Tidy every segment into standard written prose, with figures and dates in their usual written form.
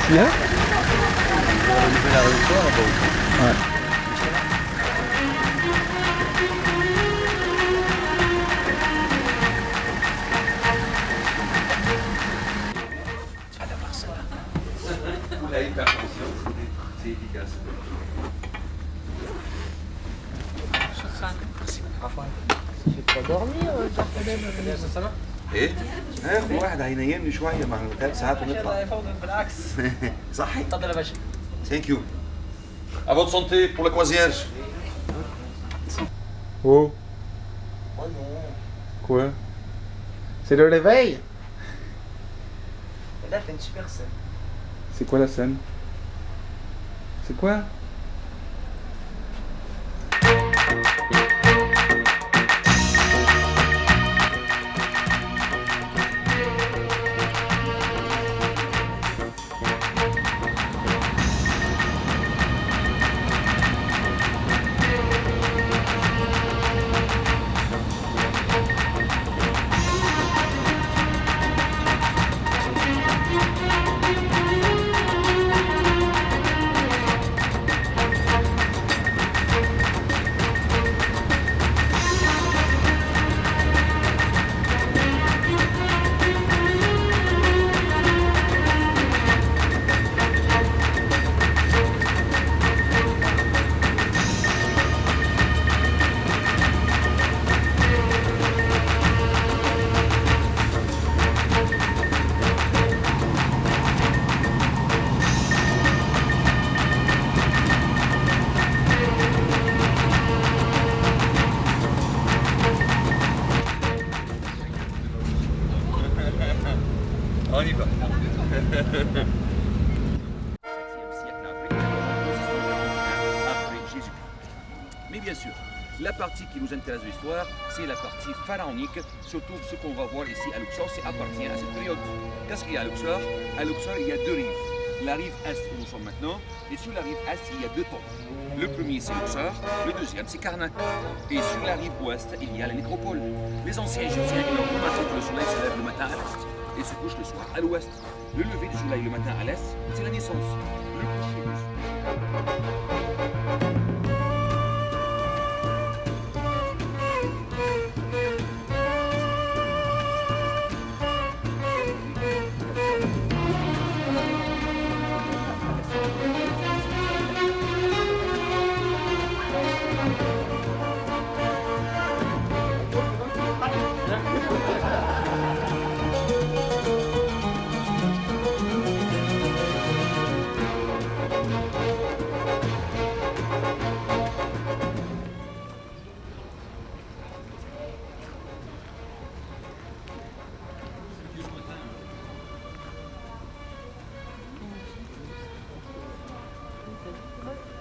Bien. Ouais. La hypertension, c'est efficace. ايه؟ هاخد واحد هينيمني شويه مع 3 ساعات ونطلع. بالعكس. صحي؟ اتفضل يا باشا. Thank you. À votre santé pour la croisière. Oh. Oh non. Quoi? C'est le réveil? Et là, t'as une super scène. C'est quoi la scène? C'est quoi? On y va. Après Jésus-Christ. Mais bien sûr, la partie qui nous intéresse de l'histoire, c'est la partie pharaonique, surtout ce qu'on va voir ici à Luxor, c'est appartient à cette période. Qu'est-ce qu'il y a à Luxor? À Luxor, il y a deux rives. La rive est où nous sommes maintenant, et sur la rive est, il y a deux temples. Le premier, c'est Luxor, le deuxième, c'est Karnak. Et sur la rive ouest, il y a la nécropole. Les anciens Égyptiens, ils ont remarqué que le soleil se lève le matin à l'est et se couche le soir à l'ouest. Le lever du soleil le matin à l'est, c'est la naissance. Le coucher du soleil.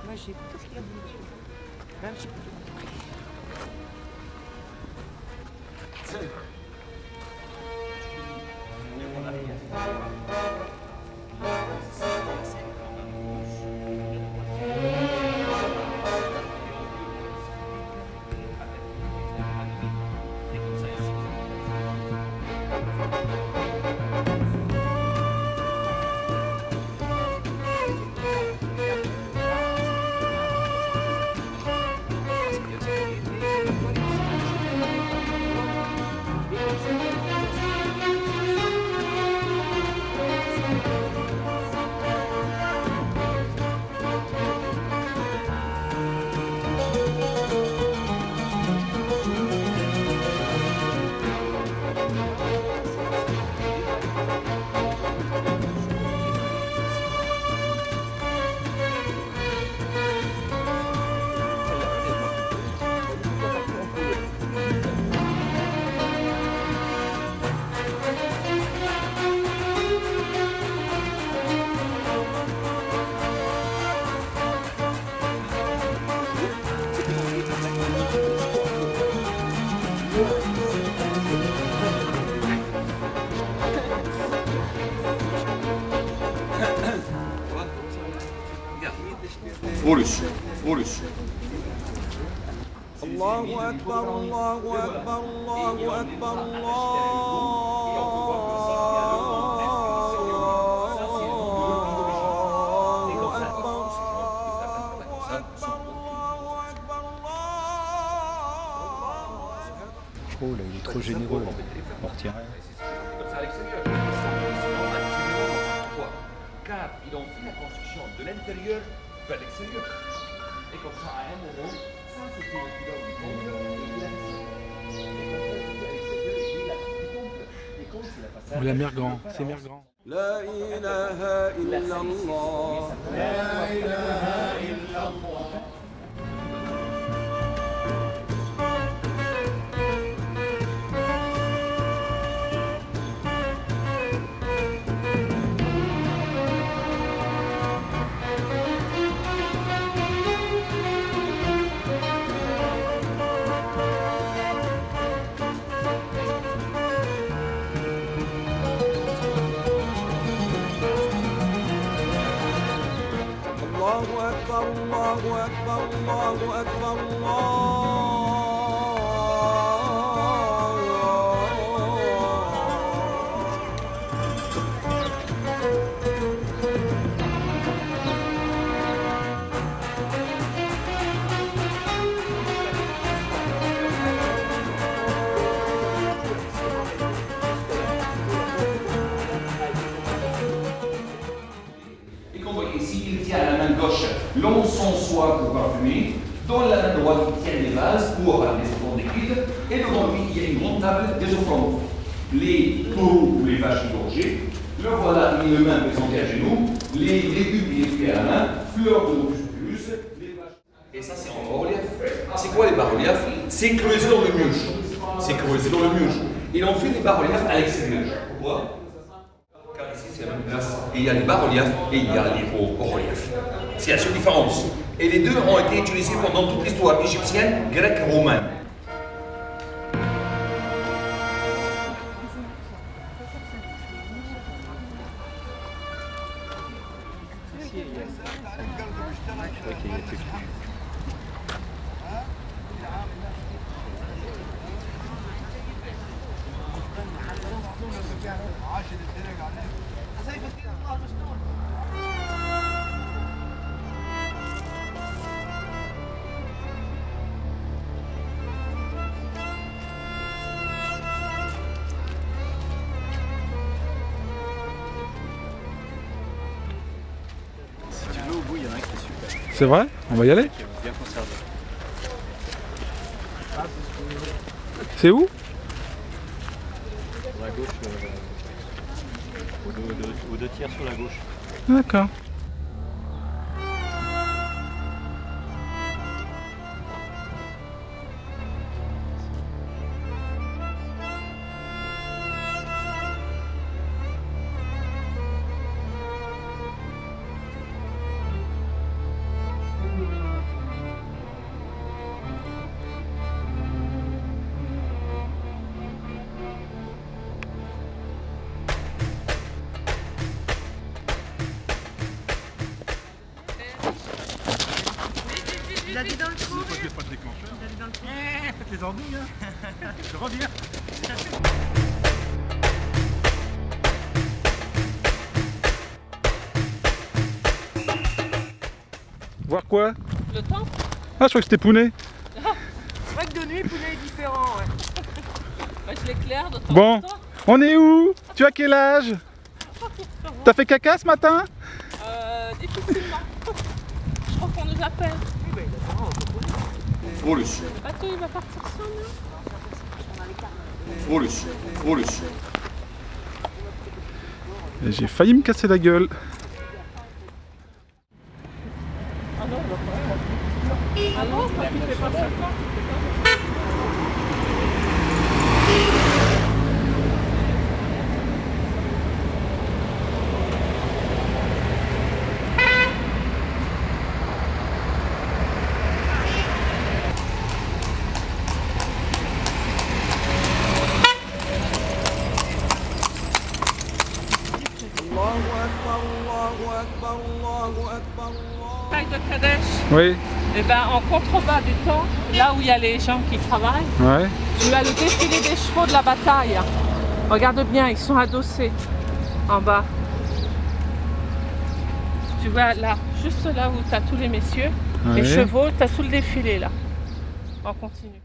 Moi, j'ai tout ce qu'il y a de dessus. Même si... Horus. Horus. الله أكبر الله أكبر الله أكبر الله trop généreux. On retient rien. Comme ça à l'extérieur. C'est normal, c'est normal. Pourquoi? Car ils ont fait la construction de l'intérieur vers l'extérieur. Et comme ça, à un moment, ça c'était le pilote du temple, et il a laissé. Et comme ça, à l'extérieur, il y a la partie du temple. Et comme c'est la façade. La mer Grand, c'est mer Grand. لا إله إلا الله لا إله إلا الله. الله أكبر الله أكبر الله أكبر Et comme vous voyez ici, il tient à la main gauche l'encensoir pour parfumer, dans la main droite, il tient les vases pour les offrandes liquides, et devant lui, il y a une grande table des offrandes. Les taureaux ou les vaches égorgées, le voilà, il est le main présenté à genoux, les légumes il est pris à la main, fleurs de lotus plus, les vaches. Et ça, c'est en bas-relief. C'est quoi les bas-reliefs? C'est creusé dans le mur. C'est creusé dans le mur. Ils ont fait des bas-reliefs à l'extérieur. Pourquoi? Car ici, c'est la même place. Et il y a les bas-reliefs et il y a les hauts-reliefs. C'est la seule différence. Et les deux ont été utilisés pendant toute l'histoire égyptienne, grecque, romaine. C'est vrai? On va y aller? Bien conservé. C'est où? Sur la gauche, aux deux tiers sur la gauche. D'accord. Il a dit dans le trou. Il n'y a pas de déclencheur. Il a dit dans le trou. Faites les andouilles, hein. Je reviens. Voir quoi? Le temps. Ah, je crois que c'était Pounet. C'est vrai que de nuit, Pounet est différent. Ouais. Bah, je l'éclaire de temps Bon, en temps. on est où? Tu as quel âge? T'as fait caca ce matin? Difficilement. Je crois qu'on nous appelle. Frolus, Le bateau, il va partir sans nous. frolus, frolus. Et j'ai failli me casser la gueule. Ah non, on va pas. Ah non, ça ne fait pas ça. Taille de Kadesh, Oui, et ben en contrebas du temps, là où il y a les gens qui travaillent, ouais. tu as le défilé des chevaux de la bataille. Regarde bien, ils sont adossés en bas. Tu vois là, juste là où tu as tous les messieurs, les Ouais. chevaux, tu as tout le défilé là. On continue.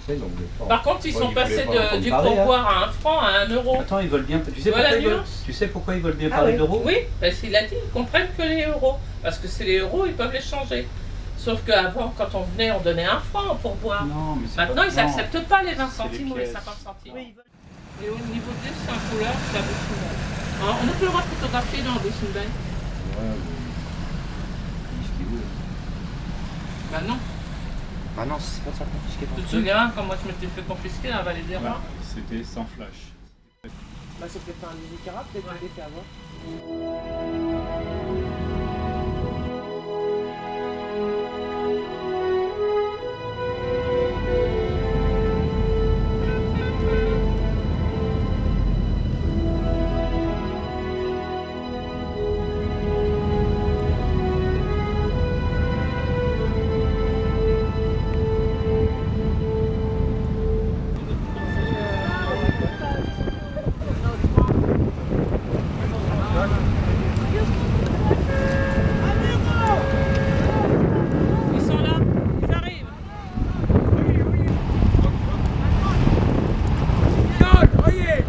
sais, donc Par contre, ils sont ils passés voulaient pas du comparer, pourboire à 1 franc à 1 euro. Attends, ils veulent bien. Tu sais, Voilà pourquoi, la nuance. tu sais pourquoi ils veulent bien Ah parler oui. d'euros? Oui, parce qu'il a dit, ils comprennent que les euros. Parce que c'est les euros, ils peuvent les changer. Sauf qu'avant, quand on venait, on donnait 1 franc pour boire. Non, mais c'est Maintenant, pas... ils n'acceptent pas les 20 C'est les centimes ou les pièces. 50 centimes. Et au niveau des 5 couleurs, ça vaut tout. On n'a plus le droit de photographier dans le Bay. Bah non. Ah non, c'est pas ça confisqué. Tu te souviens quand moi je m'étais fait confisquer à Vallée des Rois? C'était sans flash. Bah c'est peut-être un Nicara, peut-être qu'on l'ait fait avoir. Ils sont là, ils arrivent. Oye,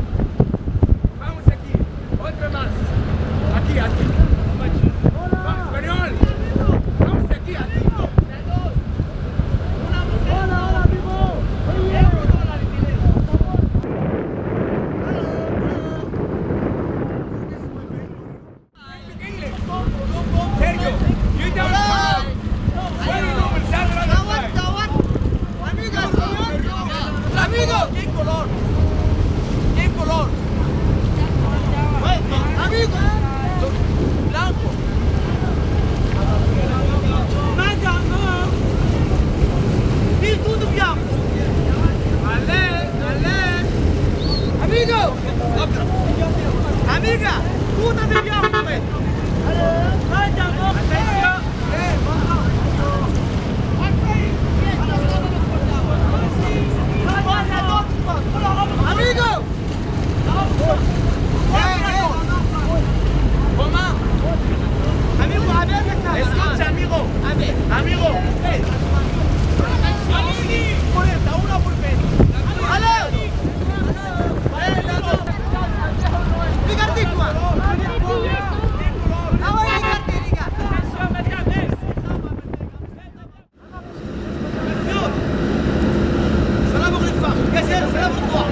vamos aquí, otra más. Aquí, aquí. Vamos, español. Vamos aquí, aquí. Hola, hola, amigo. Sergio, you don't know. Why you don't pensar en la Amigo, ¿qué color? ¿Qué color? Amigo, blanco. Y tudo bianco. Ale, ale. Amigo, amiga, tudo bianco, velho. Atenção. Amigo! Comment? Amigo, a ver, escucha, amigo. Amigo. Poneta, una por vez. ¡Ale! Rigarditua. Cela pour les femmes. Casier, cela pour toi.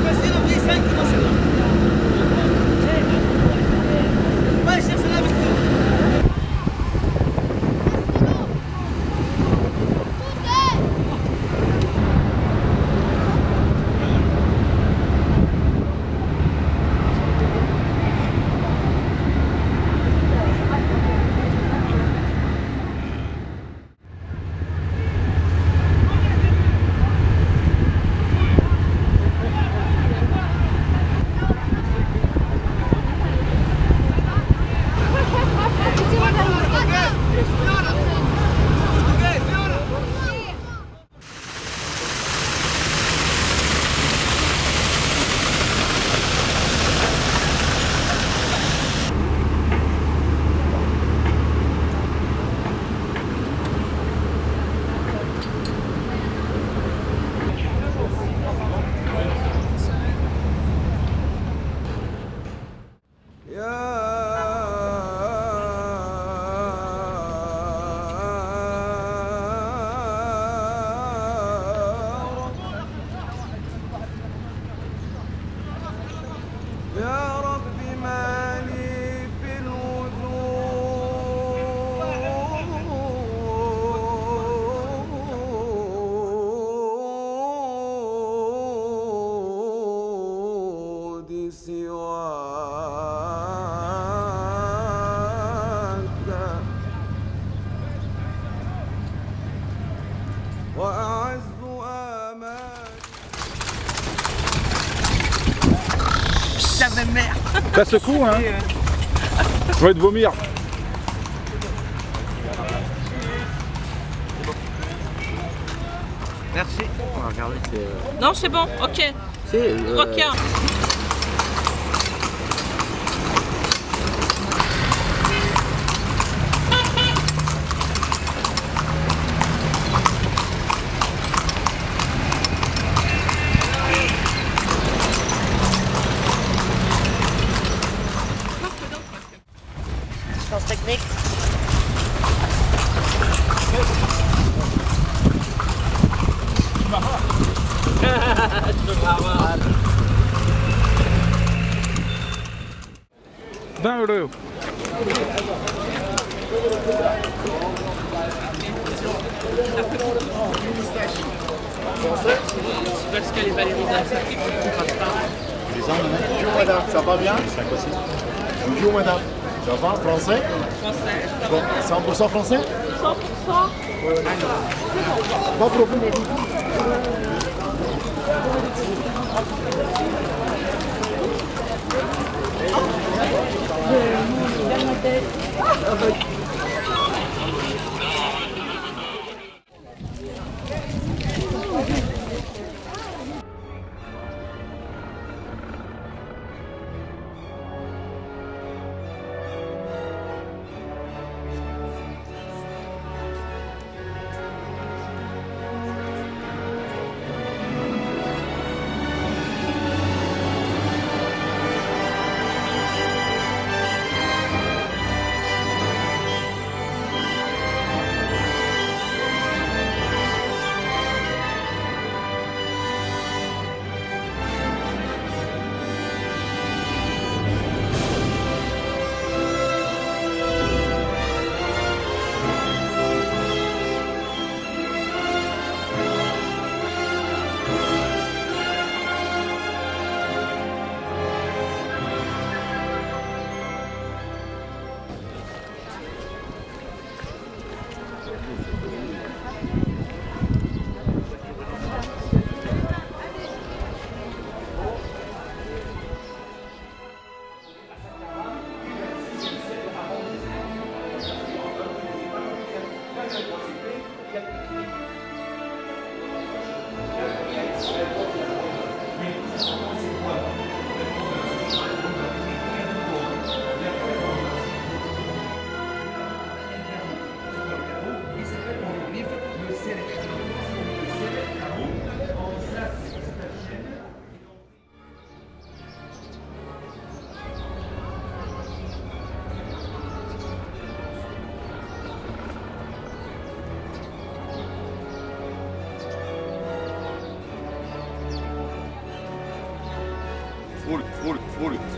Casier, le vieil 5, moi c'est là. Ouais, cherche la mission. يا رب ما لي في الوجود سواك وأعز آمالي. Ça secoue, hein? Je vais te vomir. Merci. On va regarder, c'est... Non, c'est bon, ok. Requin. assistance technique. €20. Parce que les ballerines à ça qui ne comprennent pas. Bonjour madame, ça va bien? Bonjour madame, ça va? Français? Français. 100% français? 100%. Pas de problème.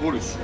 Volus.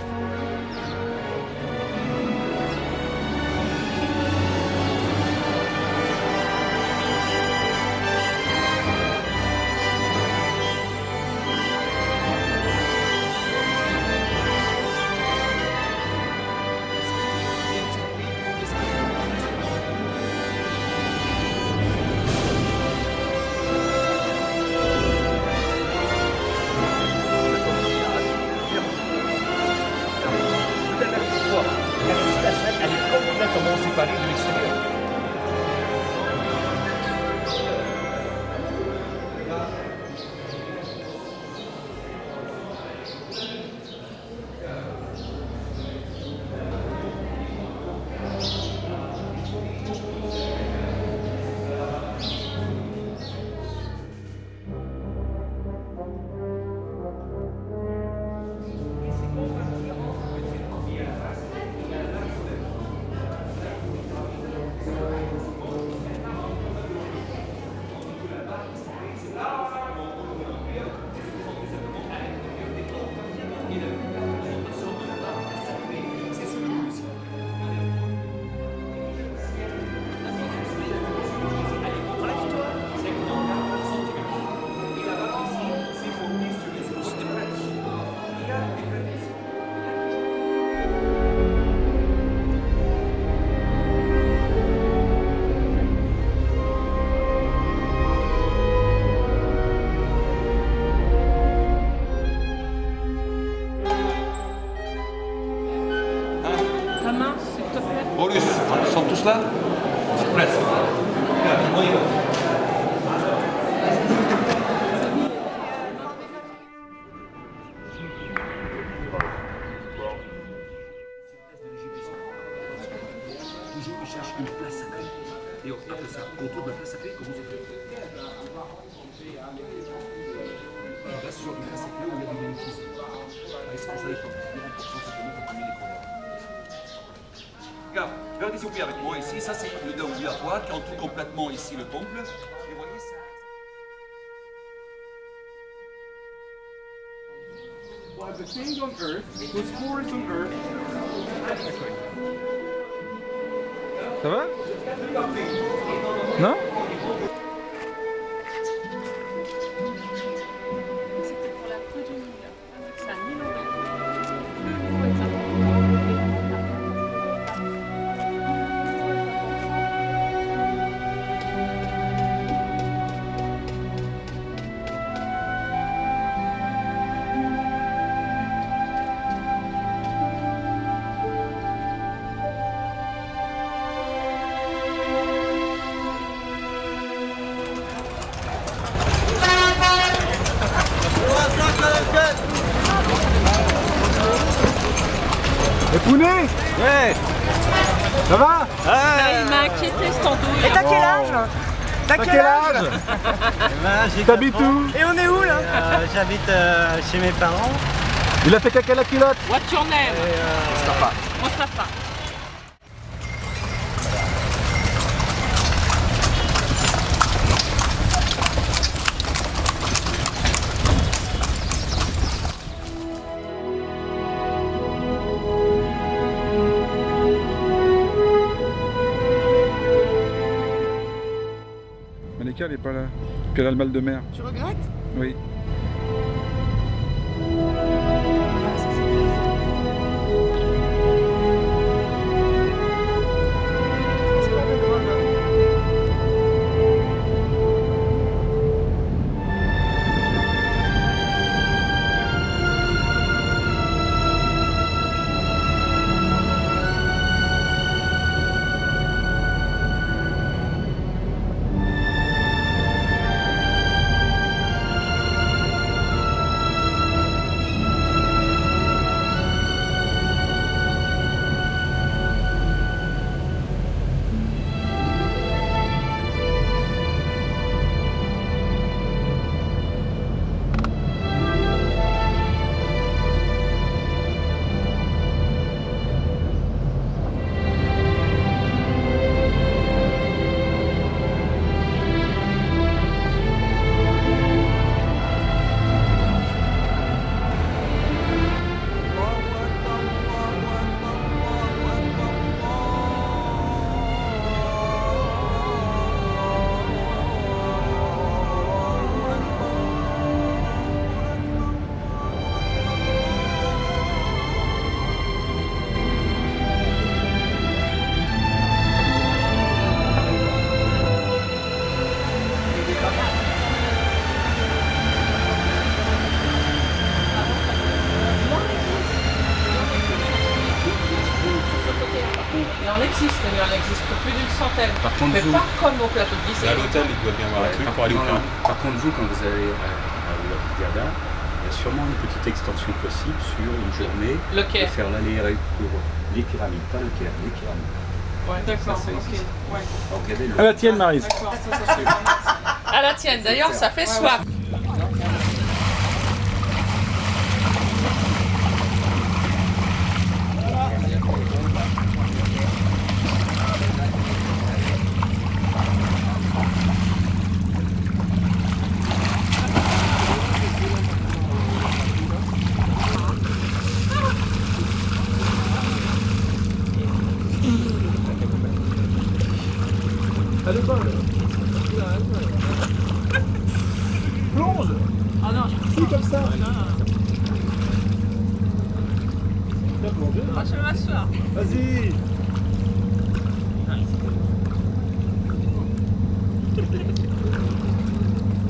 Elle est complètement séparée de l'extérieur. Ta main, s'il te plaît. Volus. Ils sont tous là? Presque. On y va. Toujours, ils cherchent une place sacrée. Et après ça, autour de la place sacrée, comment on fait? On va sur une place sacrée où il y a des bénéfices. C'est pour ça les portes. Il y a un pourcentage de nous pour les couleurs. Regarde, regardez s'il vous plaît avec moi ici. Ça, c'est le déambulatoire qui entoure complètement ici le temple. Et voyez ça. The things on earth, those spores on earth. Ça va? Non? C'était pour la crue du Nil. C'est un Nil. Et Pounet? Ouais. Ça va? Il m'a inquiété cet andouille. Et t'as quel âge? T'as quel âge? T'habites où? Et on est où là? J'habite chez mes parents. Il a fait caca la culotte? What's your name? Mostafa. Malika, elle est pas là. Qu'elle a le mal de mer. Tu regrettes? Oui. Il en existe, mais il en existe plus d'une centaine. Par contre, mais vous, pas comme au plateau de Gizeh. à l'hôtel, il doit bien y avoir un truc pour aller au camp. Par contre, vous, quand vous allez à Hurghada, il y a sûrement une petite extension possible sur une journée Le quai. de faire l'aller-retour. Les pyramides, pas le quai, les pyramides. Ouais, d'accord, Ça, ça ok. existe. Ouais. Alors, regardez le... À la tienne, Maryse. D'accord, ça c'est à la tienne, d'ailleurs, ça fait soif. Plonge! Ah non, C'est comme ça! je vais m'asseoir. Vas-y!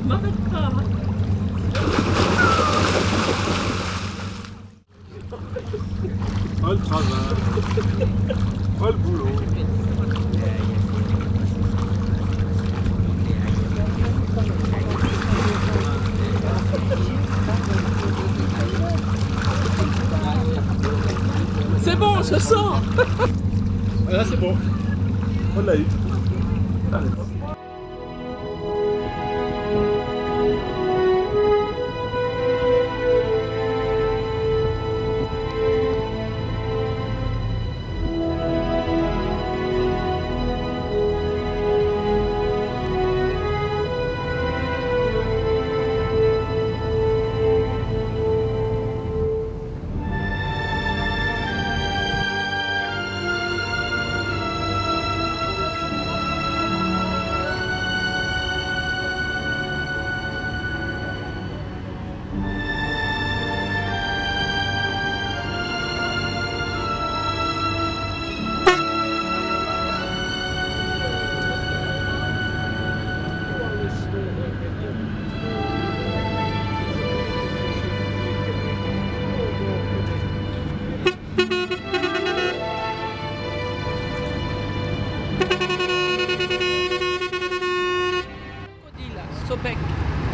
M'arrête pas. Oh le travail! Oh le boulot! C'est bon, je sors. Là c'est bon! On l'a eu! Allez.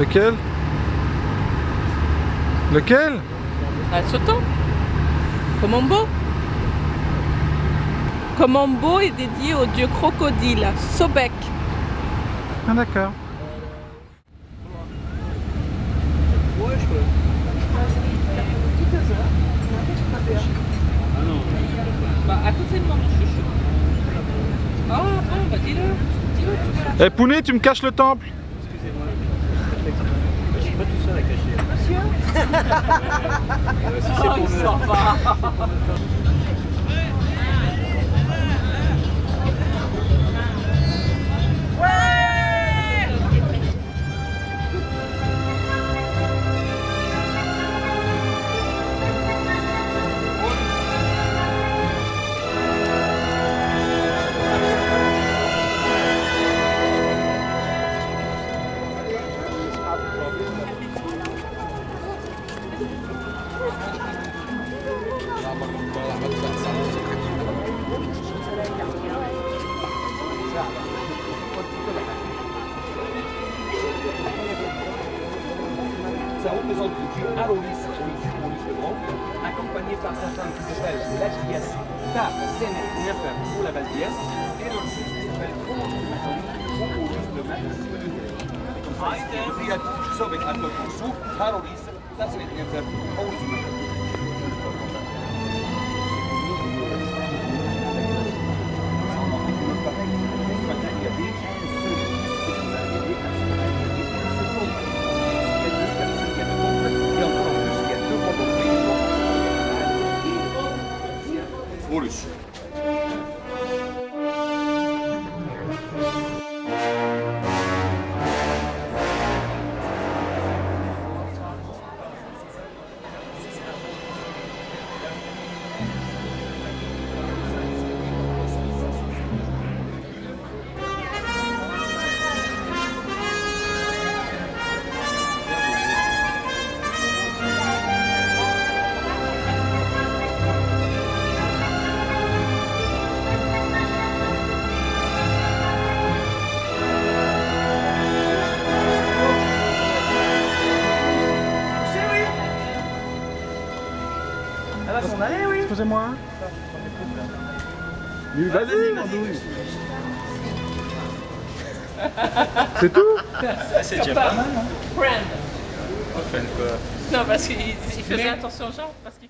Lequel? Lequel? Ah, Soto. Komombo. Komombo est dédié au dieu crocodile, Sobek. Ah d'accord. Bah, à côté de moi, mon chouchou. Ah, bah dis-le. Eh Pounet, tu me caches le temple. Je suis pas tout seul à cacher. Si c'est pour me... Ça représente le dieu Arolis, Arolis le Grand, accompagné par sa femme qui s'appelle la déesse Ta Senet Nefer ou la belle déesse, et un fils qui s'appelle Komombo ou Arolis le maître. Comme ça, le triade Sobek à Tokosu, Arolis, Ta Senet Nefer, Arolis le maître. Horus. Elle va s'en aller, oui. Excusez-moi. Vas-y, Mandouille. C'est tout? C'est déjà pas mal, hein? Friend. Enfin, quoi. Non, parce qu'il faisait attention aux gens. Parce qu'il...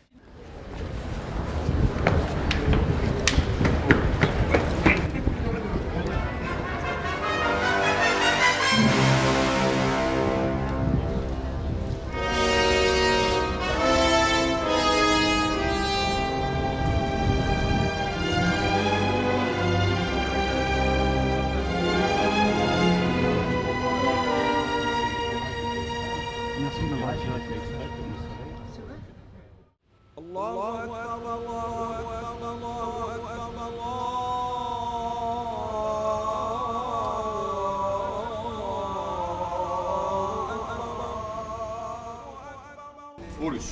Merci de m'avoir attiré fait exprès pour me sauver. Horus.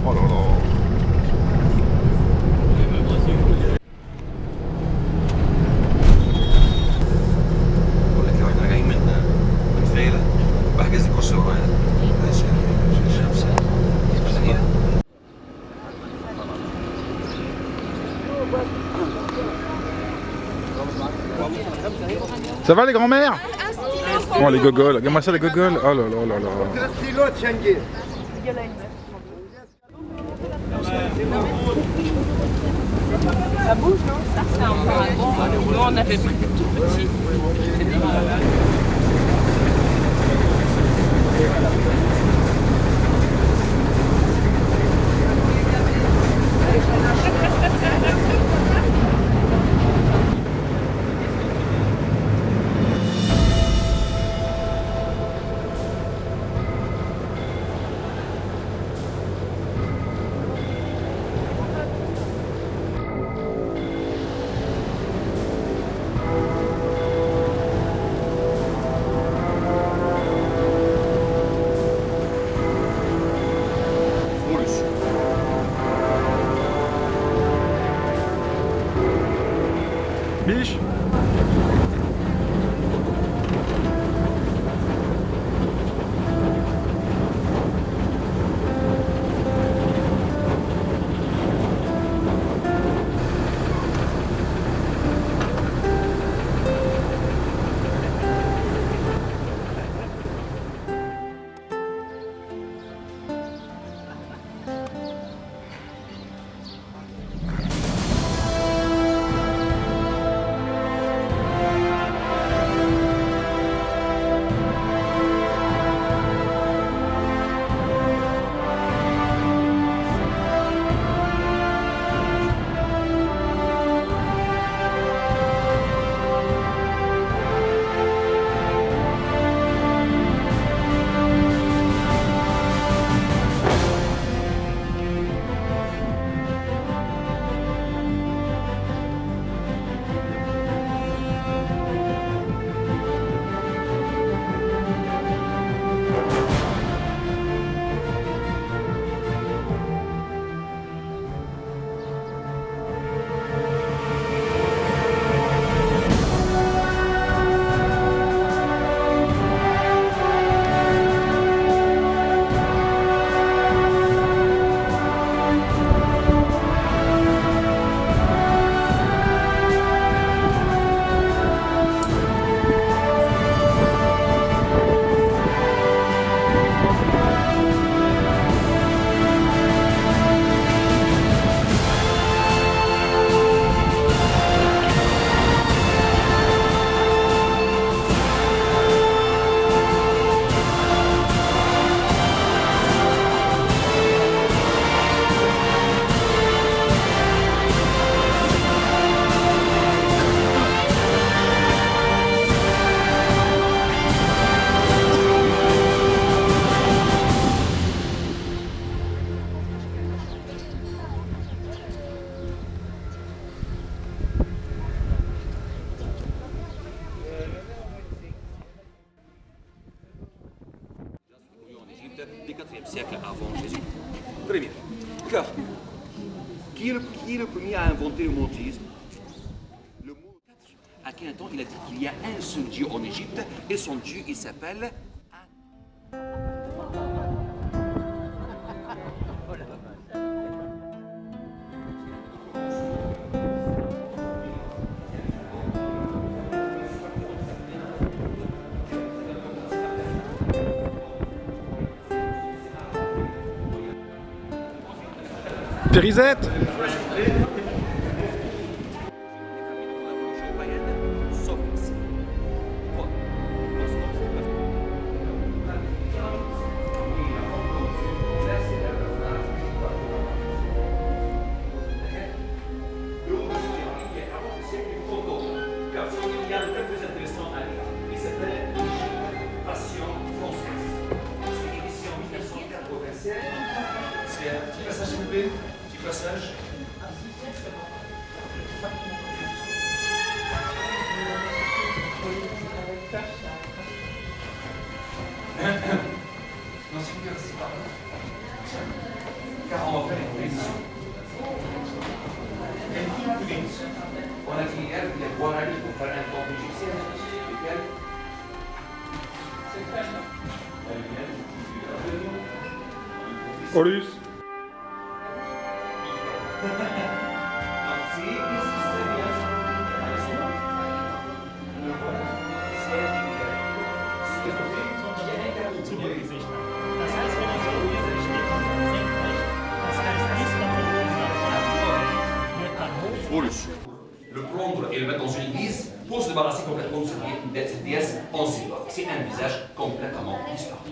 Oh là là. بقول لك لو احنا جايين من فيلا بحجز لكم الصورة هنا عشان الشمس مستحيل. Ça va les grands-mères? Oh les gogoles, regarde-moi ça les gogoles. Oh là là là là. Ça bouge, non? Ça, c'est un dragon. Nous, on avait pris des tout petits. l'Égypte du 4e siècle avant Jésus. Très bien. Car, qui est le premier à inventer le monothéisme? Le mot Akhenaton, il a dit qu'il y a un seul Dieu en Égypte, et son Dieu, il s'appelle... Férisette. Passage. Non, c'est pas car on va faire une précision. On a dit hier qu'il y a Guarani pour faire un temple égyptien. Lequel? C'est fait, non? Horus. Horus. Le prendre et le mettre dans une église pour se débarrasser complètement de cette déesse en silver. C'est un visage complètement disparu.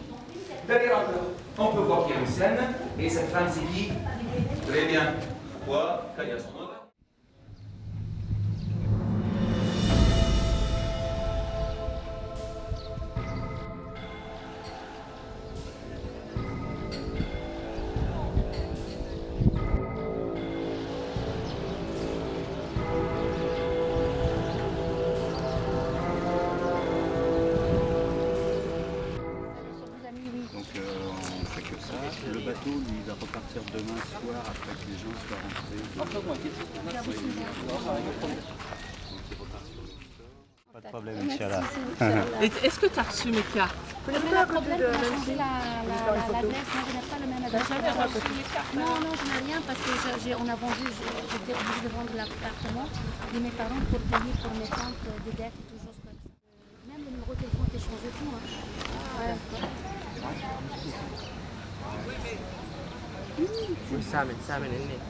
Derrière on peut voir qu'il y a une scène et cette femme s'est dit très bien. Pourquoi? Quel est son nom? Le bateau, lui, va repartir demain soir après que les gens soient rentrés. Pas de problème, Inch'Allah. Est-ce que tu as reçu mes cartes? Le problème, on a changé l'adresse. Moi, je n'ai pas le même adresse. Non, je n'ai rien parce qu'on a vendu, j'étais obligée de vendre l'appartement de mes parents pour payer pour mes comptes de dettes et tout choses comme ça. Même le numéro de téléphone est changé tout. Salmon, isn't it?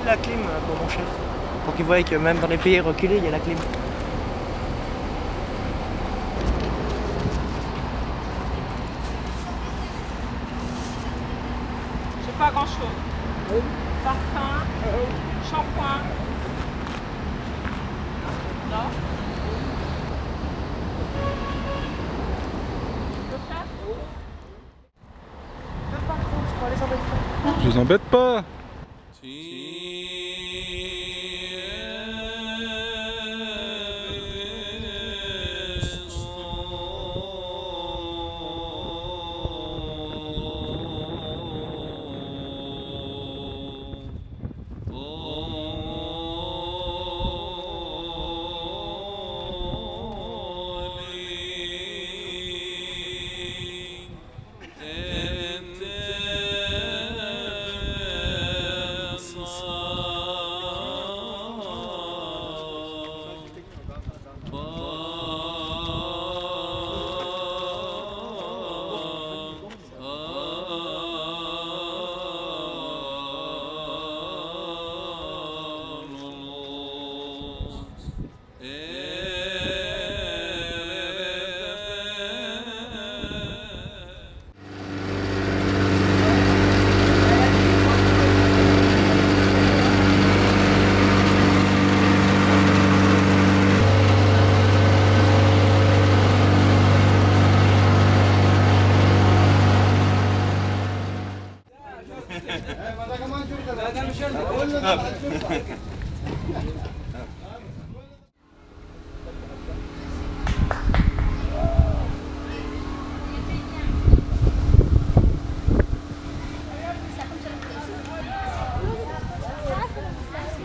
La clim pour mon chef, pour qu'il voie que même dans les pays reculés, il y a la clim. J'ai pas grand chose. Parfum, shampoing. Non. Je vous embête pas.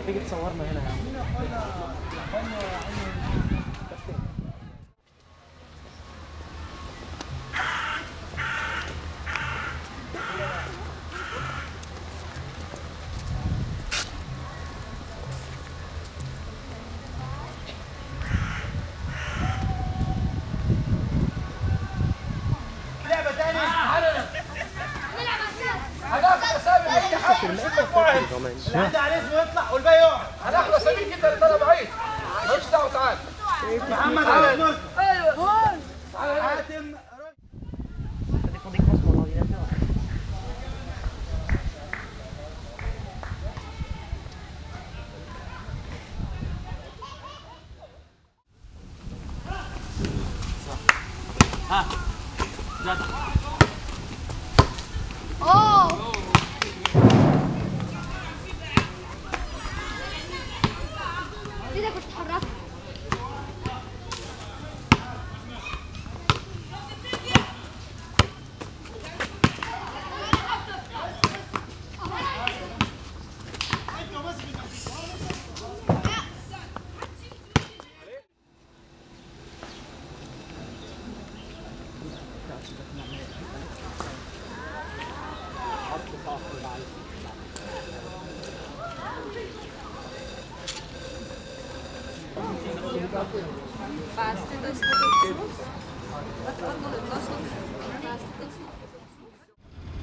تيجي تصورنا هنا يا عم. لعبة تاني هناخد اسامي اي حد مش هنطلع واحد اللي عنده عليه اسمه يطلع والباقي يقعد هناخد اساميك انت اللي طالع بعيد مالكش دعوه تعال محمد علي ايوه حاتم Ça dépend d'écran sur mon ordinateur. Oh! إذا كنت تحركت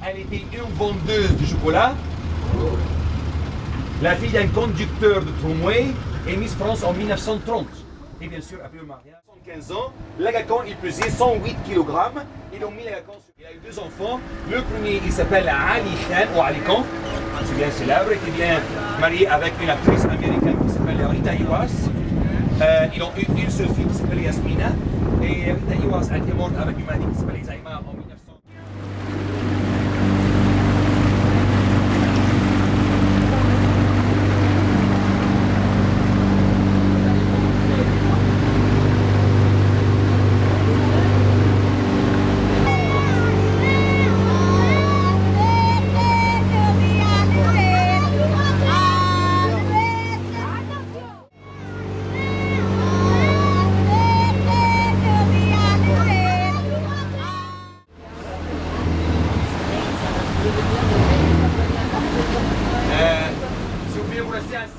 Elle était une vendeuse de chocolat, la fille d'un conducteur de tramway et Miss France en 1930. Et bien sûr, après le mariage, 75 ans, l'Agacan il pesait 108 kg. Ils ont mis l'Agacan sur... Il a eu 2 enfants. Le premier, il s'appelle Ali Khan ou Ali Khan, c'est bien célèbre, qui est bien marié avec une actrice américaine qui s'appelle Rita Iwas. Ils ont eu une seule fille qui s'appelle Yasmina. Et Rita Iwas a été morte avec une maladie qui s'appelle Alzheimer en 1900. Si vous voulez vous rester assis.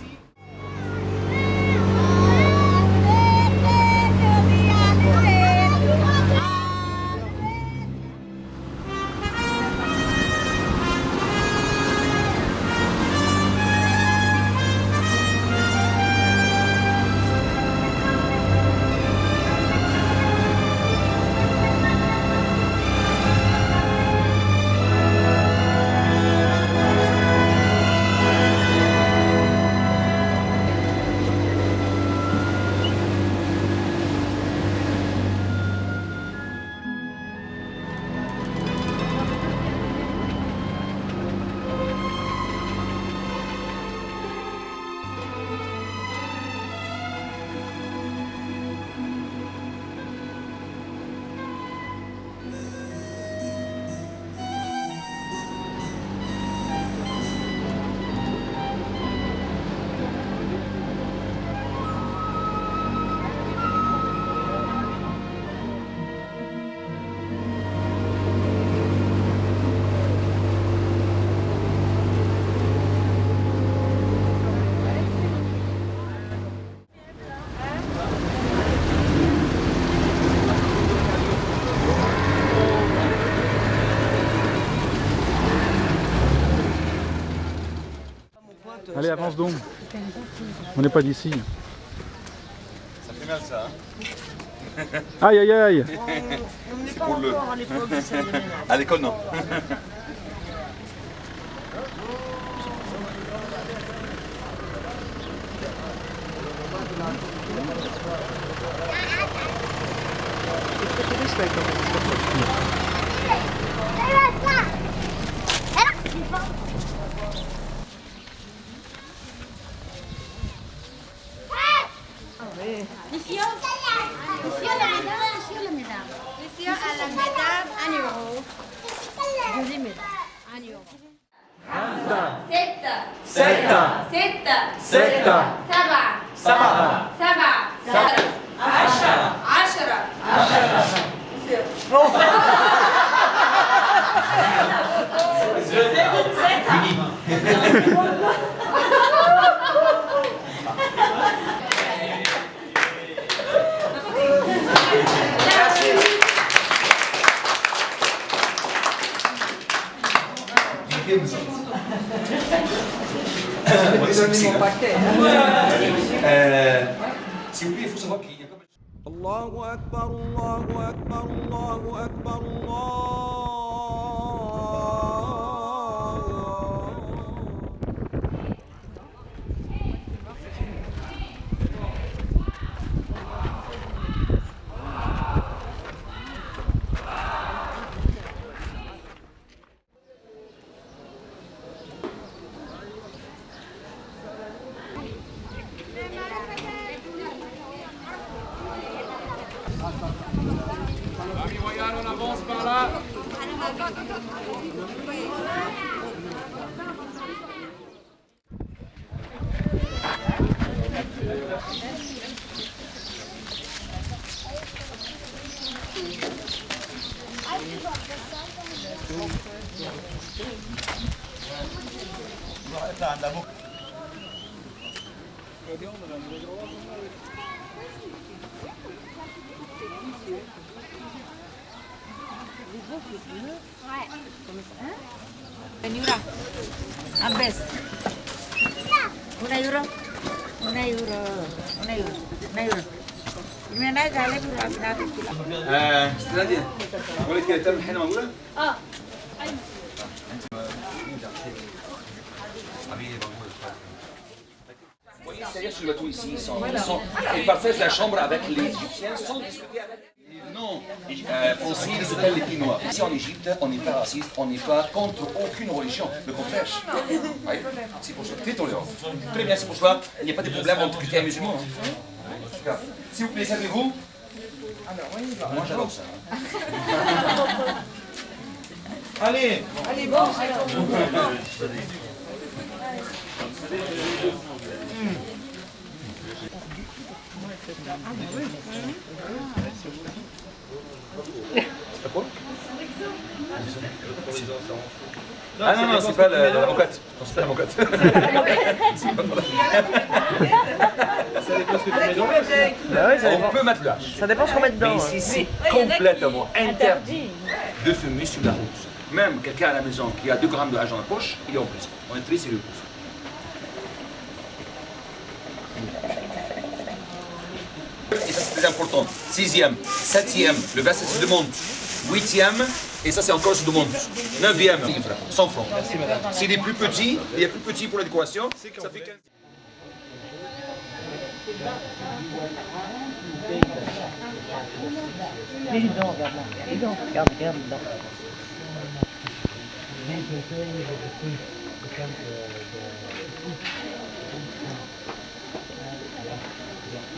Allez, avance donc. On n'est pas d'ici. Ça fait mal ça, hein. Aïe aïe aïe. On n'est C'est pas pour le- encore à l'époque de cérémonie. À l'école, non. Monsieur la mesdames. Monsieur à la mesdame, 1 euro. Je dis mesdames, 1 euro. 7 S'il vous plaît, il faut savoir qu'il y a comme... الله أكبر الله أكبر الله أكبر الله On avance par là. Euro. Ambes. 1 euro. 1 euro. 1 euro. 1 euro. من هذا عليه برا استاذ نادية بقول لك الترم الحين موجودة؟ اه ايوه Vous voyez, c'est-à-dire sur le bateau ici, ils partagent la chambre avec les Égyptiens sans discuter avec les non français, ils s'appellent les Pinois. Ici en Égypte, on n'est pas raciste, on n'est pas contre aucune religion, le contraire. Oui, c'est pour ça, très tolérant. Très bien, c'est pour cela, il n'y a pas de problème entre chrétiens et musulmans. Super. S'il vous plaît, servez-vous. Moi j'adore ça. Allez. Allez, bon. Ah non, non, c'est pas la moquette. Non, c'est pas la moquette. On peut mettre l'âge. Ça dépend ce qu'on met dedans. Mais ici, c'est complètement interdit de fumer sur la route. Même quelqu'un à la maison qui a 2 grammes d'âge dans la poche, il est en prison. On est très sérieux pour ça. Et ça c'est très important. 6e, 7e, le verset se demande. 8e, et ça c'est encore se demande. 9e, livre, 100 francs. C'est les plus petits, les plus petits pour la décoration, ça fait 15. Les dents, regarde là. Les dents, regarde, regarde les dents.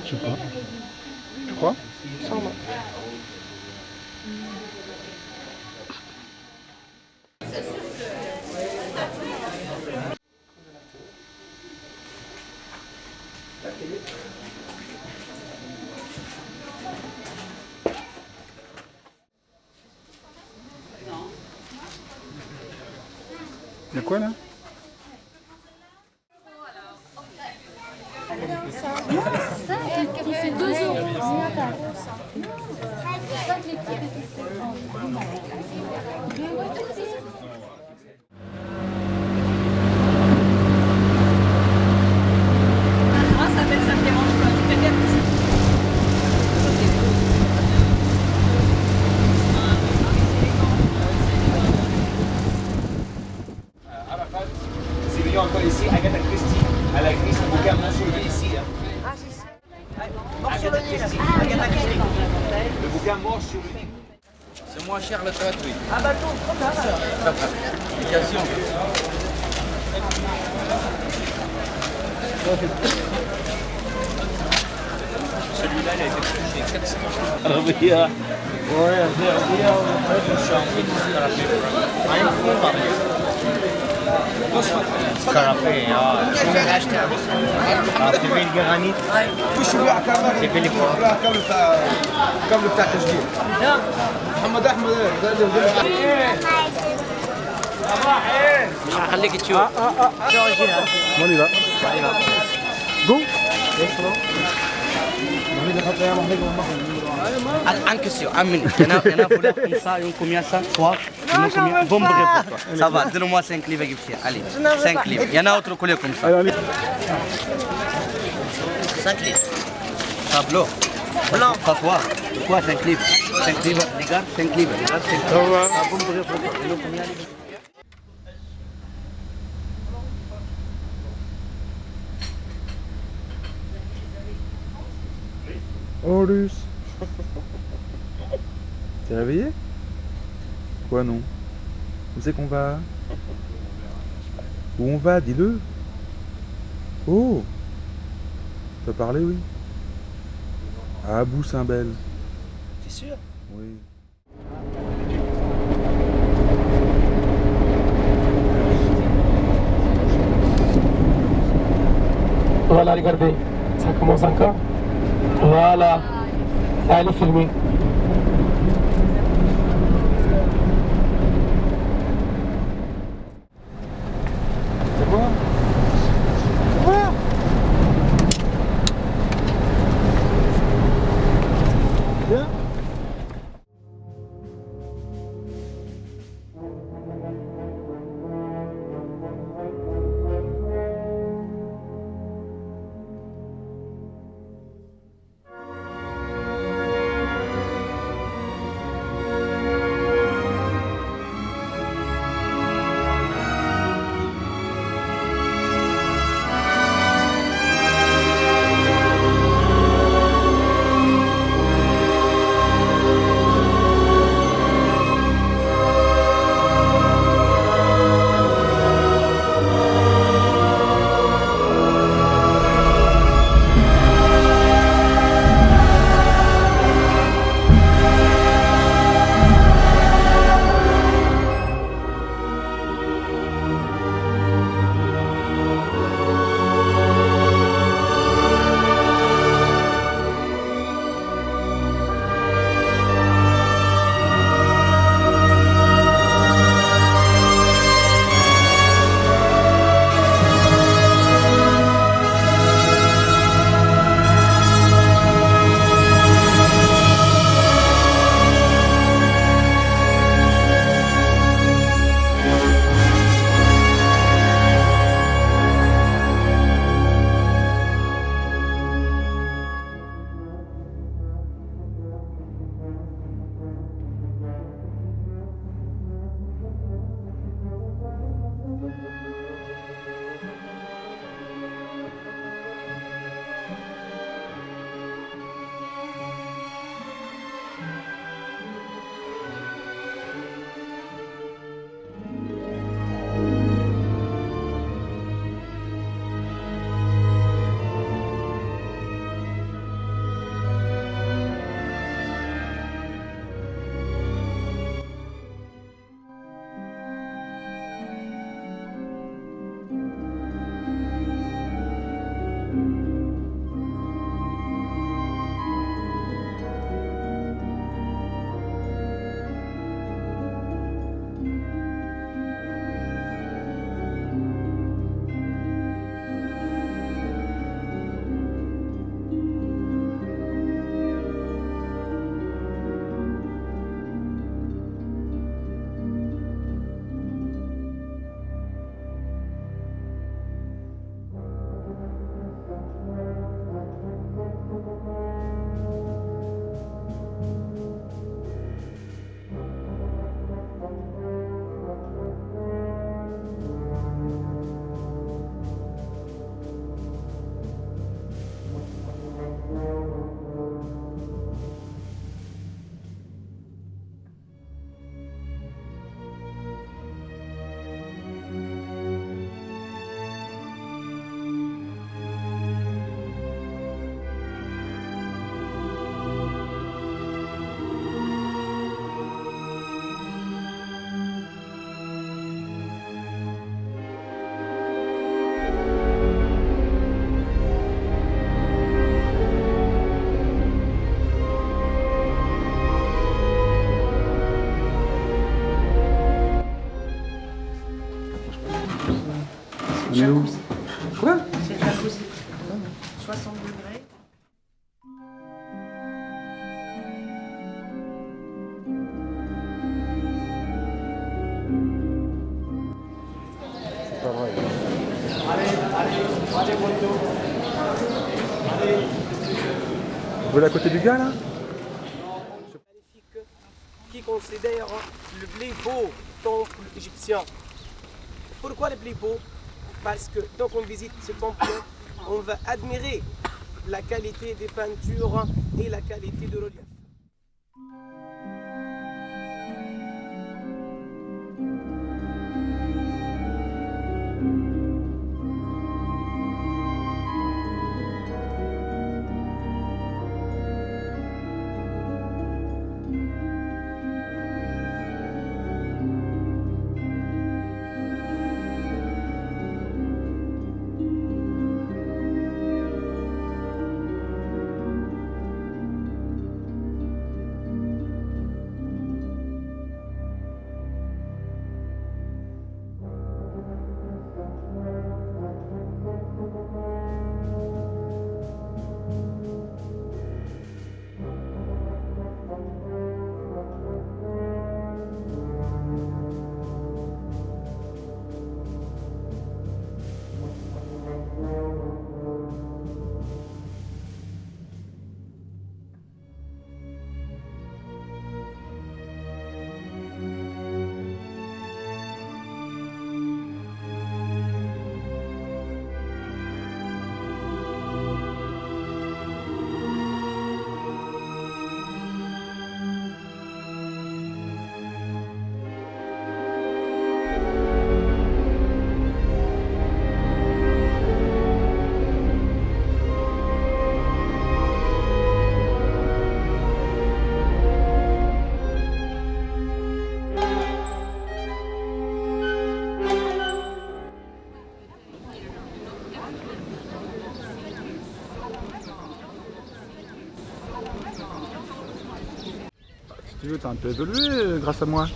Je sais pas. Tu crois? Sûrement. Il y a quoi là? C'est 2 euros. C'est venu encore ici, Agatha Christie. Elle a écrit son bouquin mentionné ici. Ah, c'est ça. Mort sur le Nil. Agatha Christie. Le bouquin Mort sur le Nil. C'est moins cher le gratuit. Un bateau, trop tard. Application. celui-là, il a été touché 400 عربية عربية Carapé, في بالجرانيت وش بيع كاميرا؟ في بالكوار الكابل بتاع التسجيل محمد احمد مش هخليك تشوف On y va. Go. Un question, un minute. Il y en a volé comme ça, une combien ça, toi, une combien, bon bref pour toi. Ça va, donne-moi 5 livres égyptiens, allez, 5 livres. Il y en a autre collé comme ça. 5 livres. Tableau. Blanc. Ça toi, pourquoi 5 livres? 5 livres, regarde, 5 livres. Regarde, 5 livres. Bon bref pour toi. Une combien livres? Horus. T'es réveillé? Quoi non? Où c'est qu'on va? Où on va? Dis-le. Oh. T'as parlé, oui. À Abou Simbel. T'es sûr? Oui. Voilà, regardez, ça commence encore. Voilà, allez filmer. C'est bon? C'est bon? Bien? 60 degrés. C'est pas vrai. Vous voulez à côté du gars là? Qui considère le plus beau temple égyptien. Pourquoi le plus beau? Parce que tant qu'on visite ce temple, on va admirer la qualité des peintures et la qualité du relief. Si tu veux, t'as un peu évolué grâce à moi.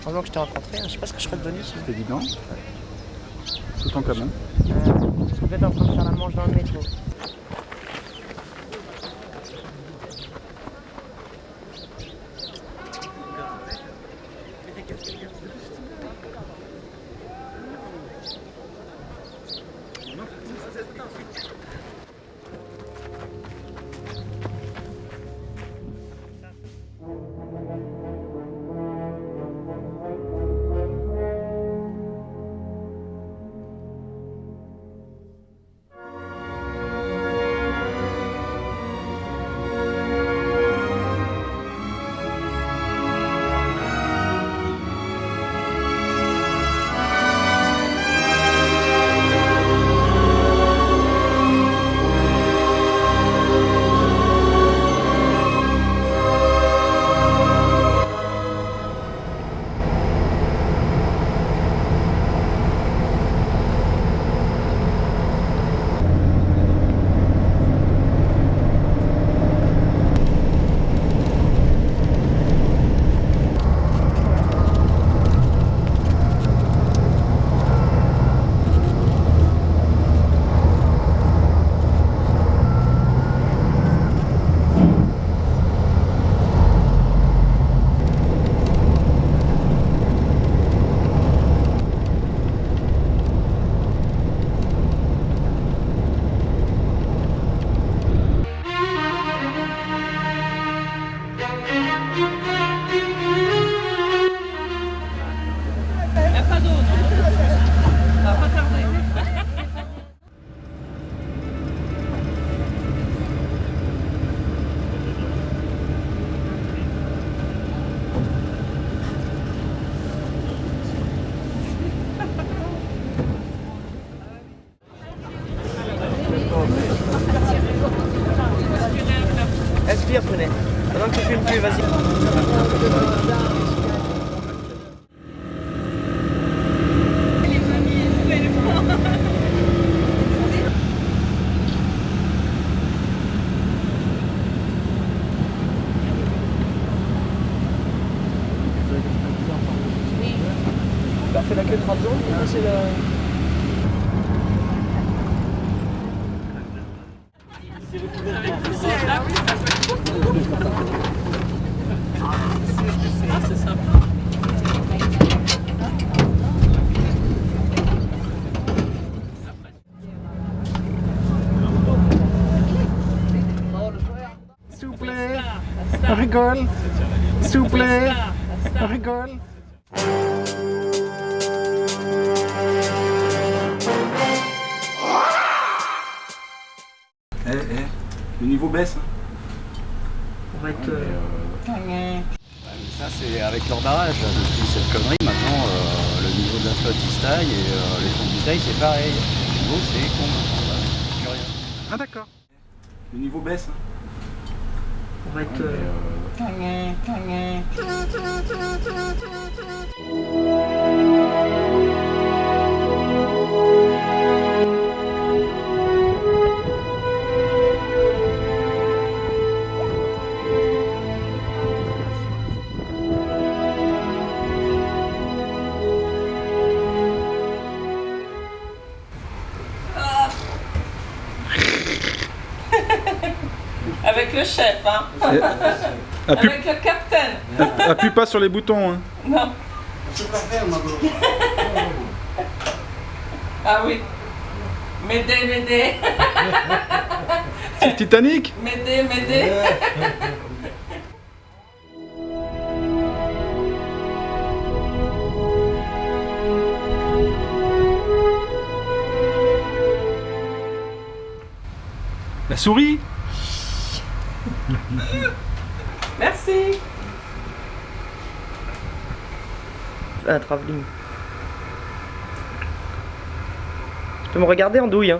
Pendant que je t'ai rencontré, je sais pas ce que je serais devenu. C'est évident. Tout en camon. Je suis peut-être en train de faire la manche dans le métro. Inspire, prenez. Pendant que tu filmes plus, vas-y. Bah, fais la queue de 30 secondes, c'est la... rigole. S'il vous plaît. Rigole. Le niveau baisse. On va être... Ça c'est avec leur barrage, là, depuis cette connerie, maintenant le niveau de la flotte il se taille et les fonds de bouteille c'est pareil. Le niveau c'est con. Plus rien. Ah d'accord. Le niveau baisse. On va être... Avec le chef, hein. Avec le capitaine. Appuie pas sur les boutons. Hein. Non. Ah oui. M'aider, m'aider. C'est Titanic. M'aider, m'aider. La souris. Merci. Un travelling. Tu peux me regarder en douille, hein.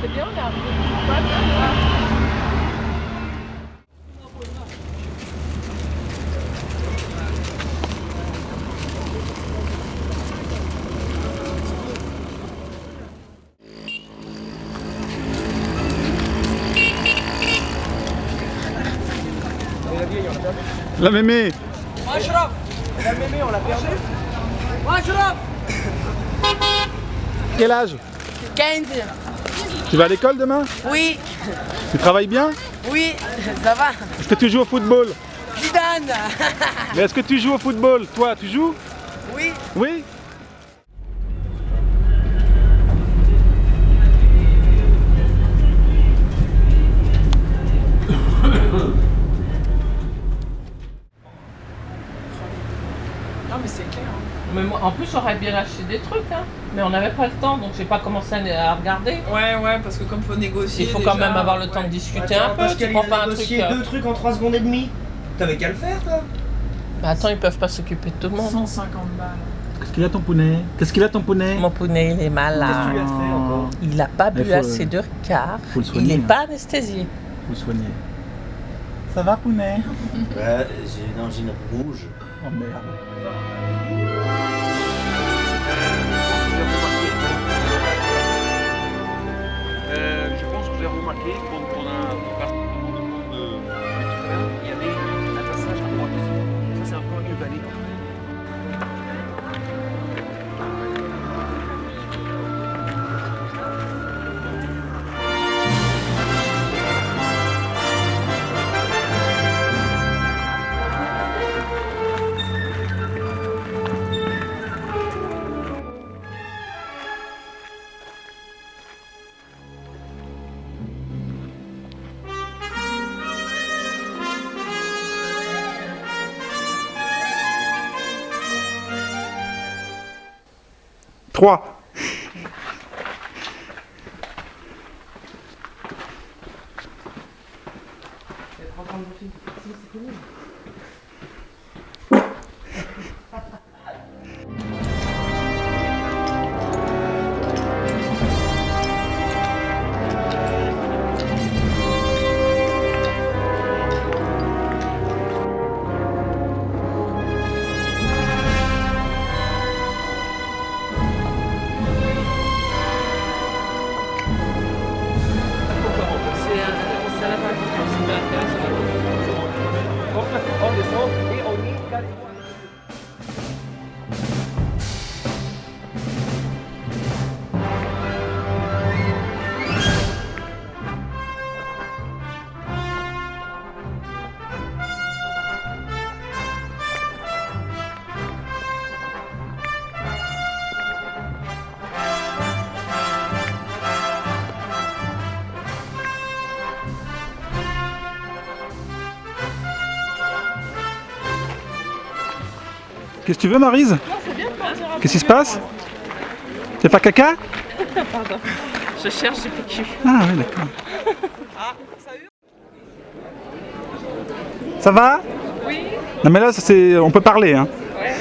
C'est bien, on est arrivé. La mémé. Ashraf. La mémé, on l'a perdu. Ashraf. Quel âge? 15. Tu vas à l'école demain? Oui. Tu travailles bien? Oui, ça va. Est-ce que tu joues au football? Zidane. Mais est-ce que tu joues au football? Toi, tu joues? Oui. Oui? Non mais c'est clair. Mais moi, en plus j'aurais bien acheté des trucs, hein. Mais on n'avait pas le temps, donc j'ai pas commencé à regarder. Ouais, parce que comme faut négocier. Il faut quand même avoir le temps de discuter un peu. Tu prends pas un truc. Deux trucs en 3 secondes et demie. T'avais qu'à le faire, toi. Bah attends, ils peuvent pas s'occuper de tout le monde. 150 balles. Qu'est-ce qu'il a ton poney? Qu'est-ce qu'il a ton poney? Mon poney, il est malade. Qu'est-ce que tu lui as fait encore? Il a pas bu assez de Ricard. Il est pas anesthésié. Faut le soigner. Ça va, poney? Ouais, j'ai une angine rouge. Oh merde. Je pense que vous avez remarqué quand on a parti de Méditerranée, il y avait un passage à droite. Ça, c'est un peu une vallée. 3. On descend et on est carrément. Qu'est-ce que tu veux, Maryse? Qu'est-ce qui se passe? Tu fais pas caca? Pardon, je cherche du PQ. Ah oui, d'accord. Ça va? Oui. Non mais là, on peut parler, hein. Ouais.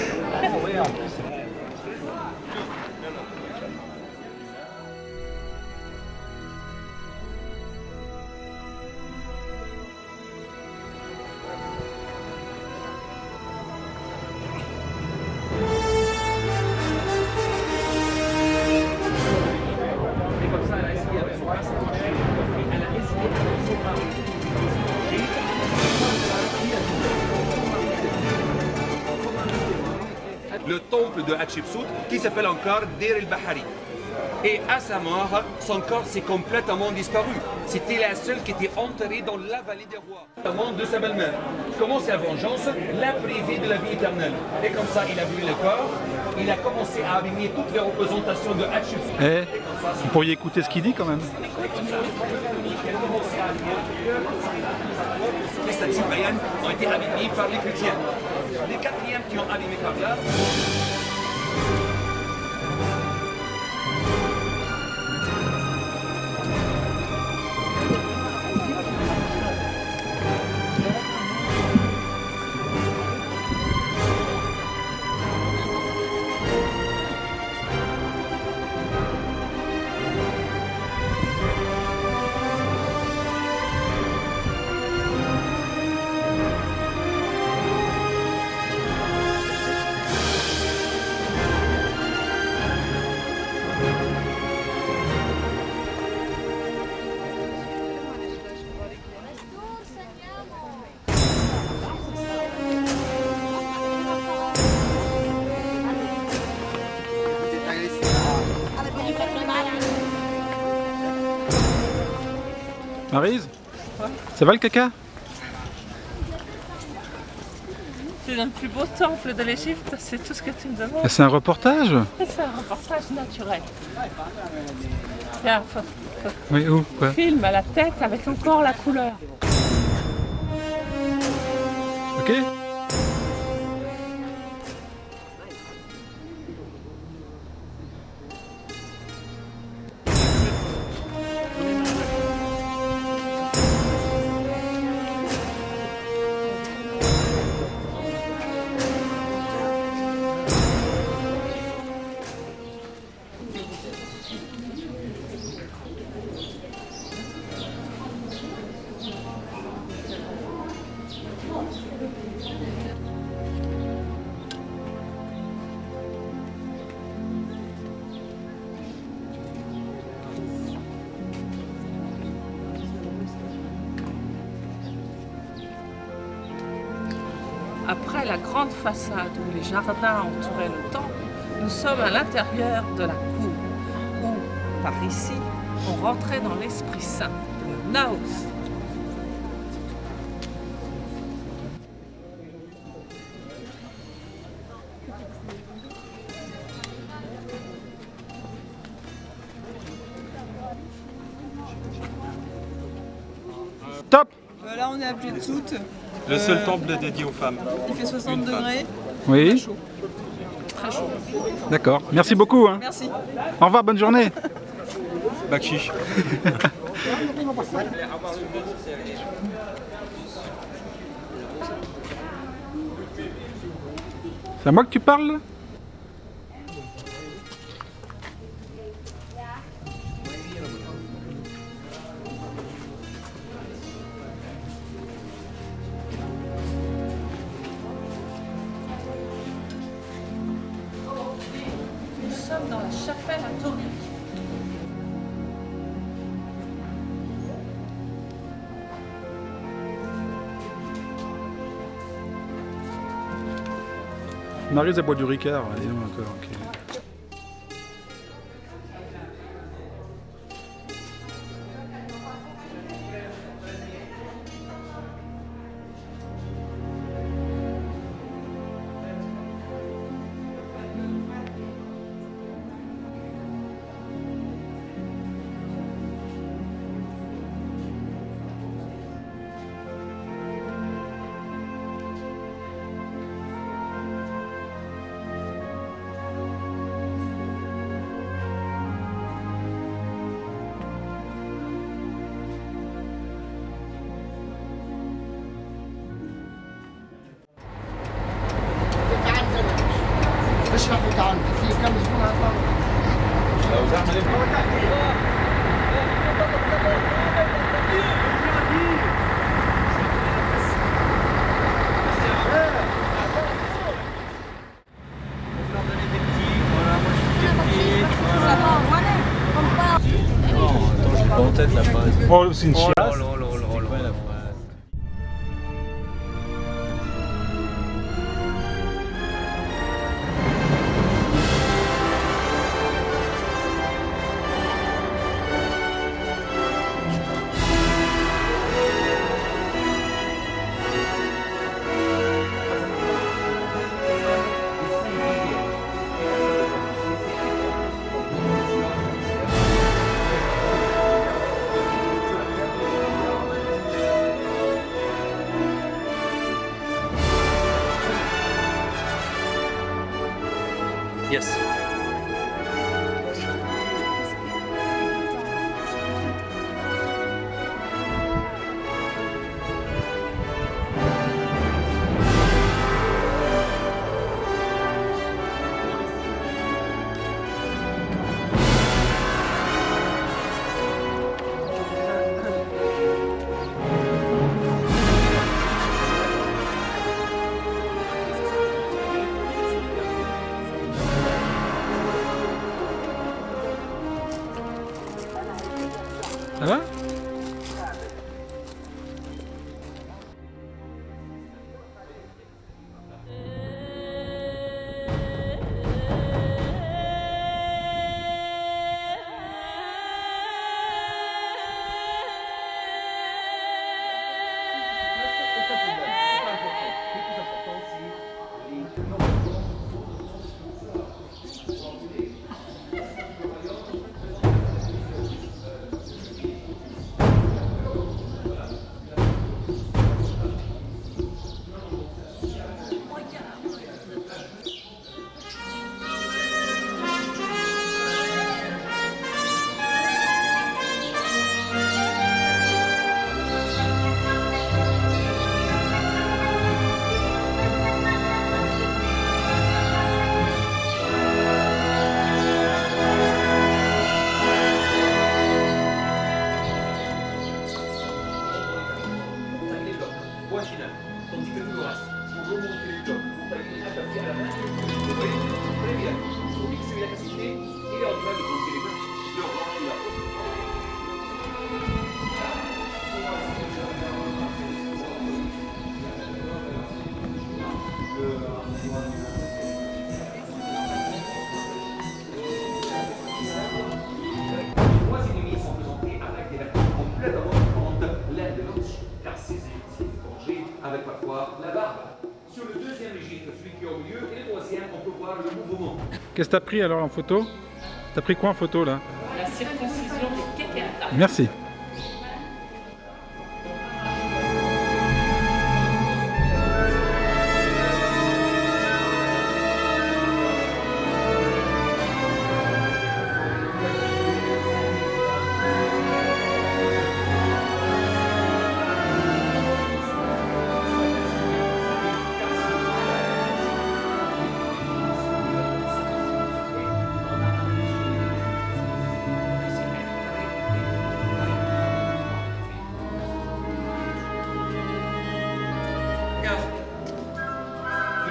Le temple de Hatshepsut qui s'appelle encore Deir el-Bahari. Et à sa mort, son corps s'est complètement disparu. C'était la seule qui était enterrée dans la vallée des rois. Le monde de sa belle-mère. Comment sa vengeance l'a privé de la vie éternelle. Et comme ça, il a brûlé le corps. Il a commencé à abîmer toutes les représentations de Hatshepsut. Eh, vous pourriez écouter ce qu'il dit quand même. Les statues païennes ont été abîmées par les chrétiens. Les quatrièmes qui ont abîmé Kabla. Maryse, ça va le caca? C'est le plus beau temple de l'Égypte, c'est tout ce que tu me demandes. C'est un reportage? C'est un reportage naturel. Tiens, Oui, où? Quoi? filme à la tête avec encore la couleur. Ok. Après la grande façade où les jardins entouraient le temple, nous sommes à l'intérieur de la cour, où, par ici, on rentrait dans l'Esprit Saint, le Naos. Top. Là, on est à Hatshepsut. Le seul temple dédié aux femmes. Il fait 60 degrés. Oui. Chaud. très chaud. D'accord. Merci beaucoup. Hein. Merci. Au revoir, bonne journée. Bakchiche. C'est à moi que tu parles? Nous sommes dans la chapelle à Tauric. Maryse, elle boit du Ricard. Allez, non, encore, ok. اشرح وتعال في كم زبون هطلع لو زعما Pas en tête la phrase. Oh, c'est une chiasse. Yes. Ça va? Point final. Tandis que tout le reste, vous remontez les blocs, vous taillez attaqué à la main, vous voyez, très bien. Pour mixer la capacité, il est en train de monter les blocs. Le rang est là. Les trois ennemis sont présentés avec des vêtements complètement différentes l'un de l'autre, car ces égyptiens étrangers avec parfois la barbe. Sur le deuxième registre, celui qui est au milieu, et le troisième, on peut voir le mouvement. Qu'est-ce que t'as pris alors en photo? T'as pris quoi en photo là? La circoncision des Keketas. Merci.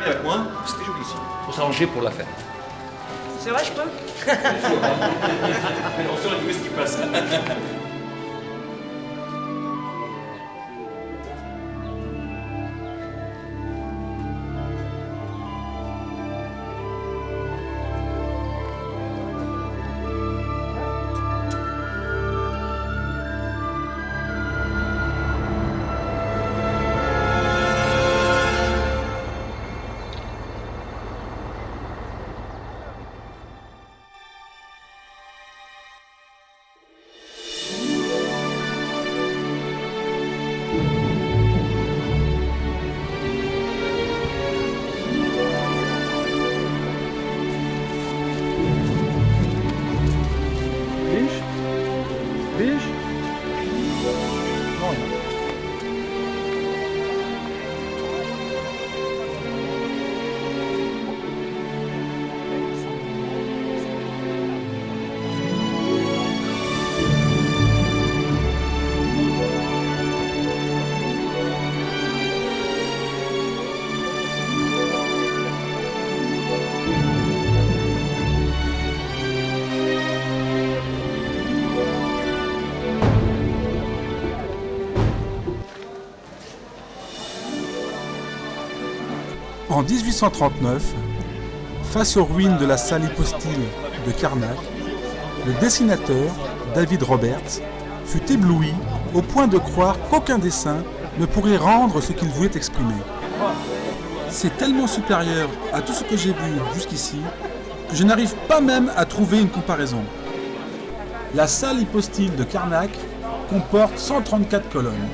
venir avec moi, c'était joli ici. Il faut s'arranger pour la fête. C'est vrai, je peux? Mais on saura ce qui passe. En 1839, face aux ruines de la salle hypostyle de Karnak, le dessinateur, David Roberts, fut ébloui au point de croire qu'aucun dessin ne pourrait rendre ce qu'il voulait exprimer. C'est tellement supérieur à tout ce que j'ai vu jusqu'ici que je n'arrive pas même à trouver une comparaison. La salle hypostyle de Karnak comporte 134 colonnes.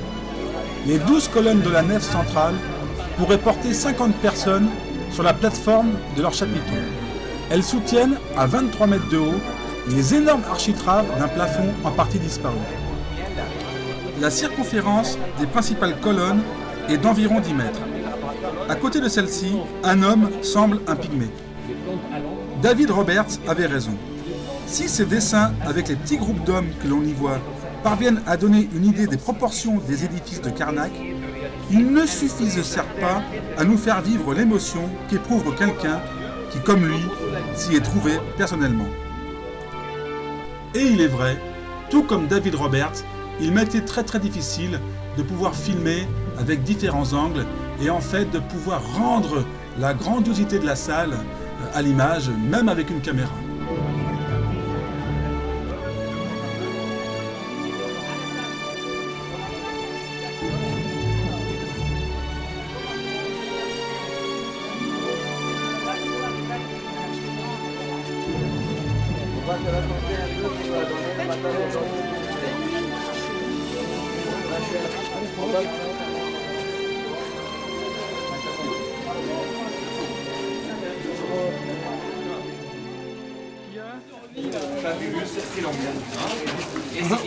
Les 12 colonnes de la nef centrale pourraient porter 50 personnes sur la plateforme de leur chapiteau. Elles soutiennent à 23 mètres de haut les énormes architraves d'un plafond en partie disparu. La circonférence des principales colonnes est d'environ 10 mètres. À côté de celle-ci, un homme semble un pygmée. David Roberts avait raison. Si ces dessins, avec les petits groupes d'hommes que l'on y voit, parviennent à donner une idée des proportions des édifices de Karnak, ils ne suffisent certes pas à nous faire vivre l'émotion qu'éprouve quelqu'un qui, comme lui, s'y est trouvé personnellement. Et il est vrai, tout comme David Roberts, il m'a été très difficile de pouvoir filmer avec différents angles et en fait de pouvoir rendre la grandiosité de la salle à l'image, même avec une caméra.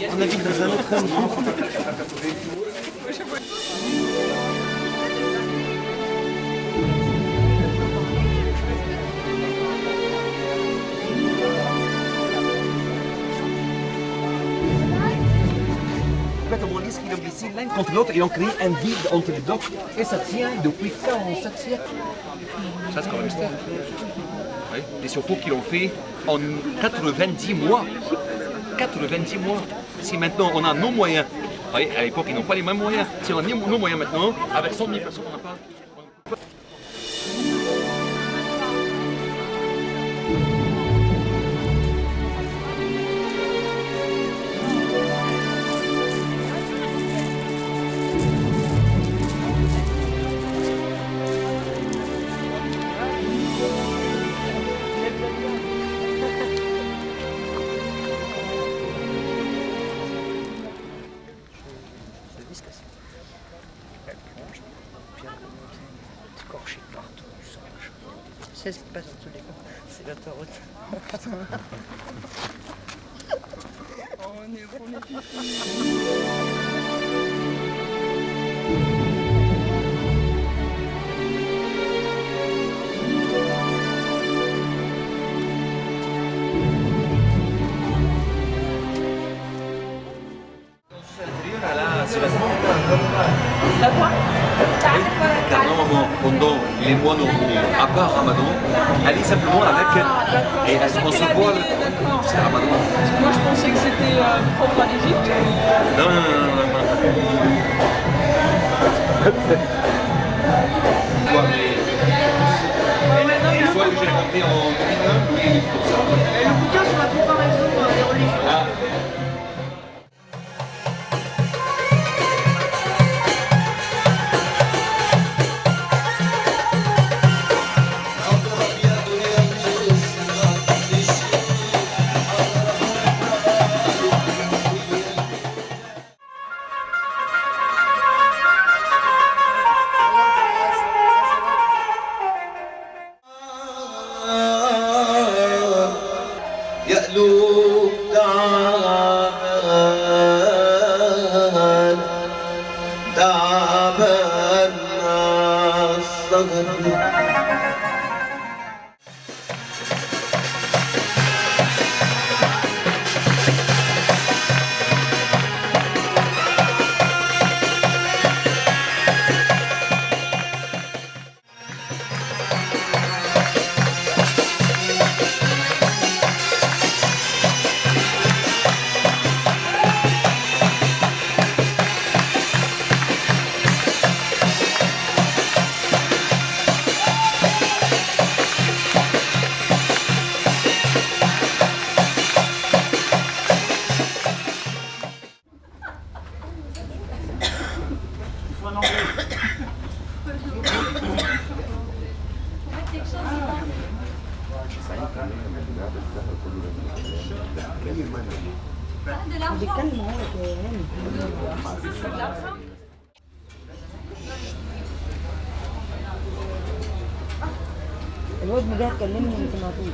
On habite dans un autre endroit. Complètement lisse qui est ici l'un contre l'autre et on crée un vide entre les blocs et ça tient depuis 47 siècles. Ça, c'est quand même mystère. Oui. Et surtout qu'ils l'ont fait en 90 mois. 90 mois. Si maintenant on a nos moyens, oui, à l'époque ils n'ont pas les mêmes moyens. Si on a nos moyens maintenant, avec 100 000 personnes, on n'a pas. C'est ce qui passe en dessous des gars. C'est l'autoroute. On est Normalement, pendant les mois normaux, à part Ramadan, allez simplement avec. Et on se voit. C'est Ramadan. Moi je pensais que c'était propre à l'Égypte. Non. Une fois que j'ai compté en 2001, oui, pour ça. Et le bouquin sur la comparaison des religions. Ah. يألوك تعبان تعبان الصغر الواد مجاهد كلمني ما سمعتوش.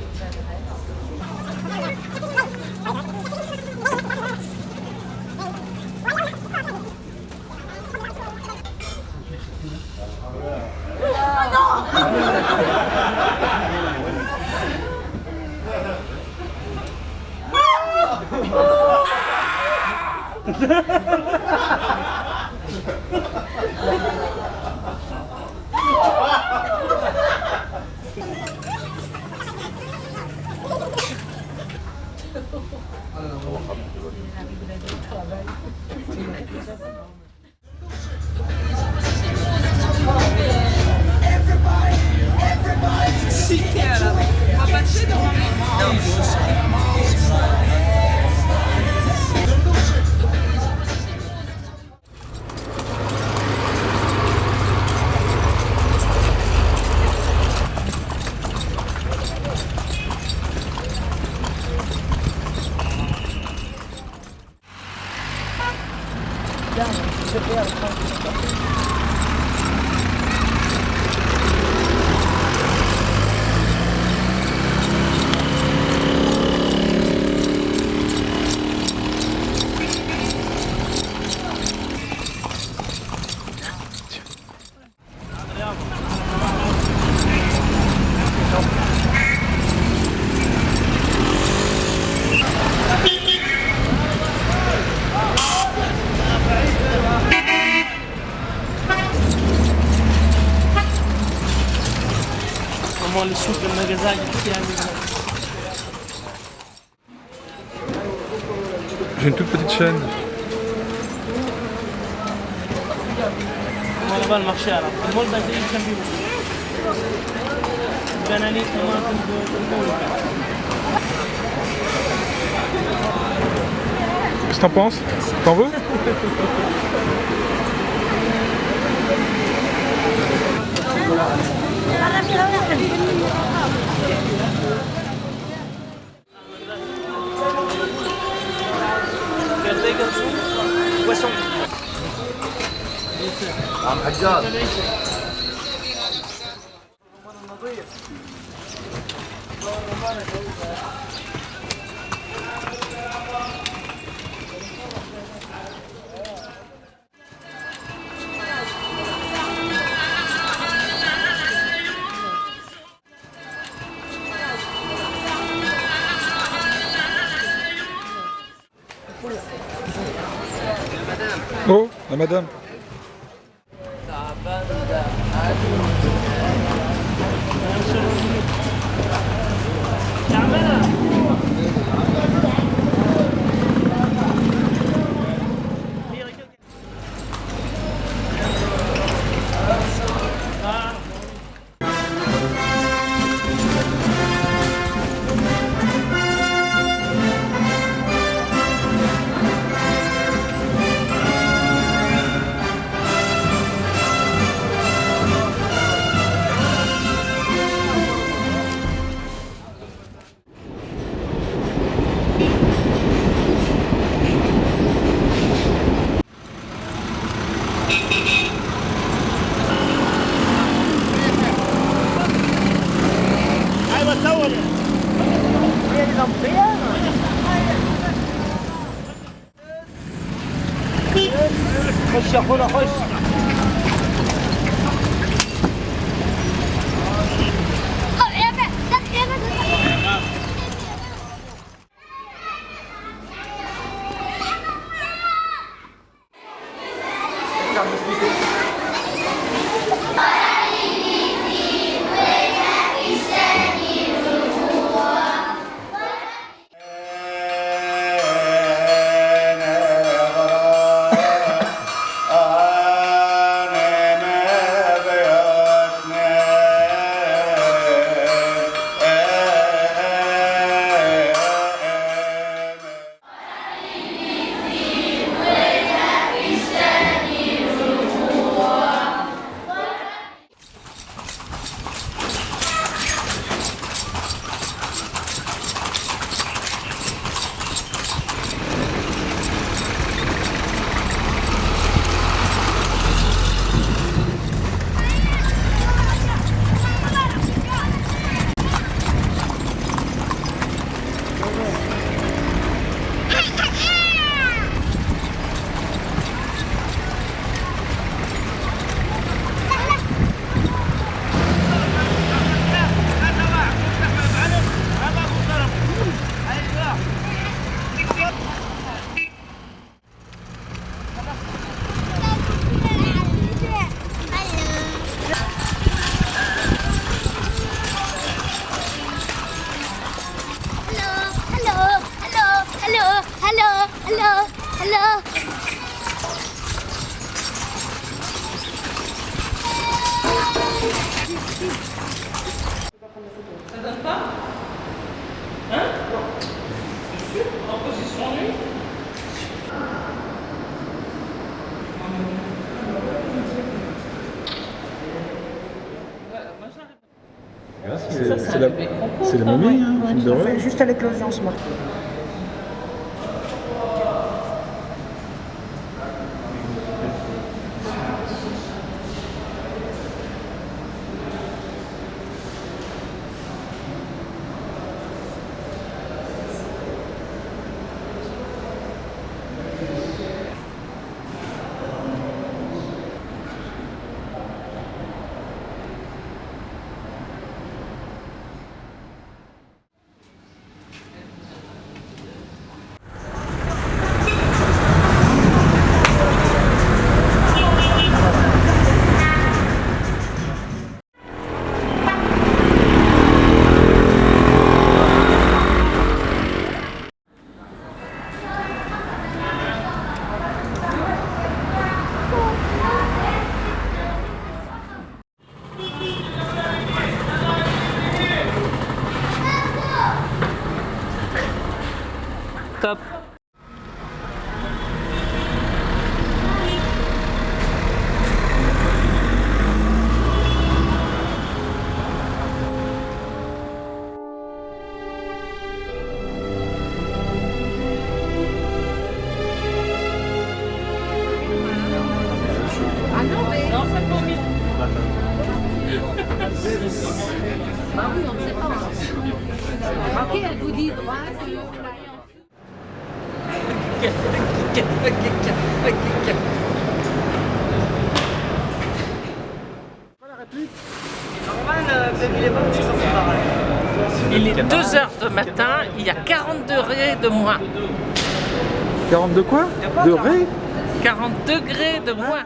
Le soupe, le magasin, il y a J'ai une toute petite chaîne. On va le marché alors. Le mol basé il champion. Banani طماطم بالمول. Qu'est-ce que t'en penses? T'en veux? Poisson. عم حجاج Oh, la madame. خش يا اخونا خش. Ça donne pas? Hein? C'est sûr? En position nue? C'est la momie, hein, film d'horreur. Juste avec l'audience, moi. Top. Ah non, mais... Non, ça fait au milieu. Bah oui, on ne sait pas. Ok, elle vous dit droit. Il est 2h du matin, il y a 40 degrés de moins. 40 de quoi? De ré? 40 degrés de moins.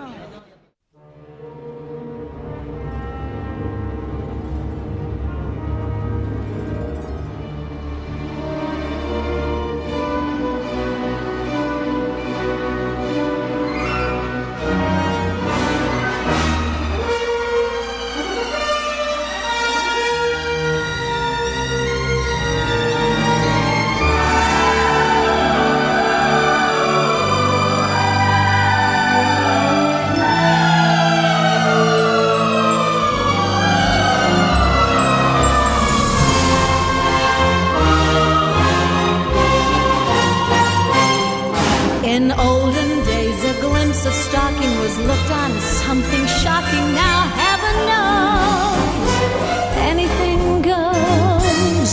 In olden days, a glimpse of stalking was looked on as something shocking. Now, heaven knows, anything goes.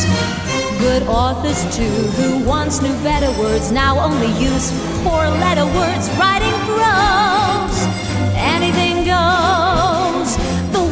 Good authors, too, who once knew better words, now only use four-letter words, writing prose.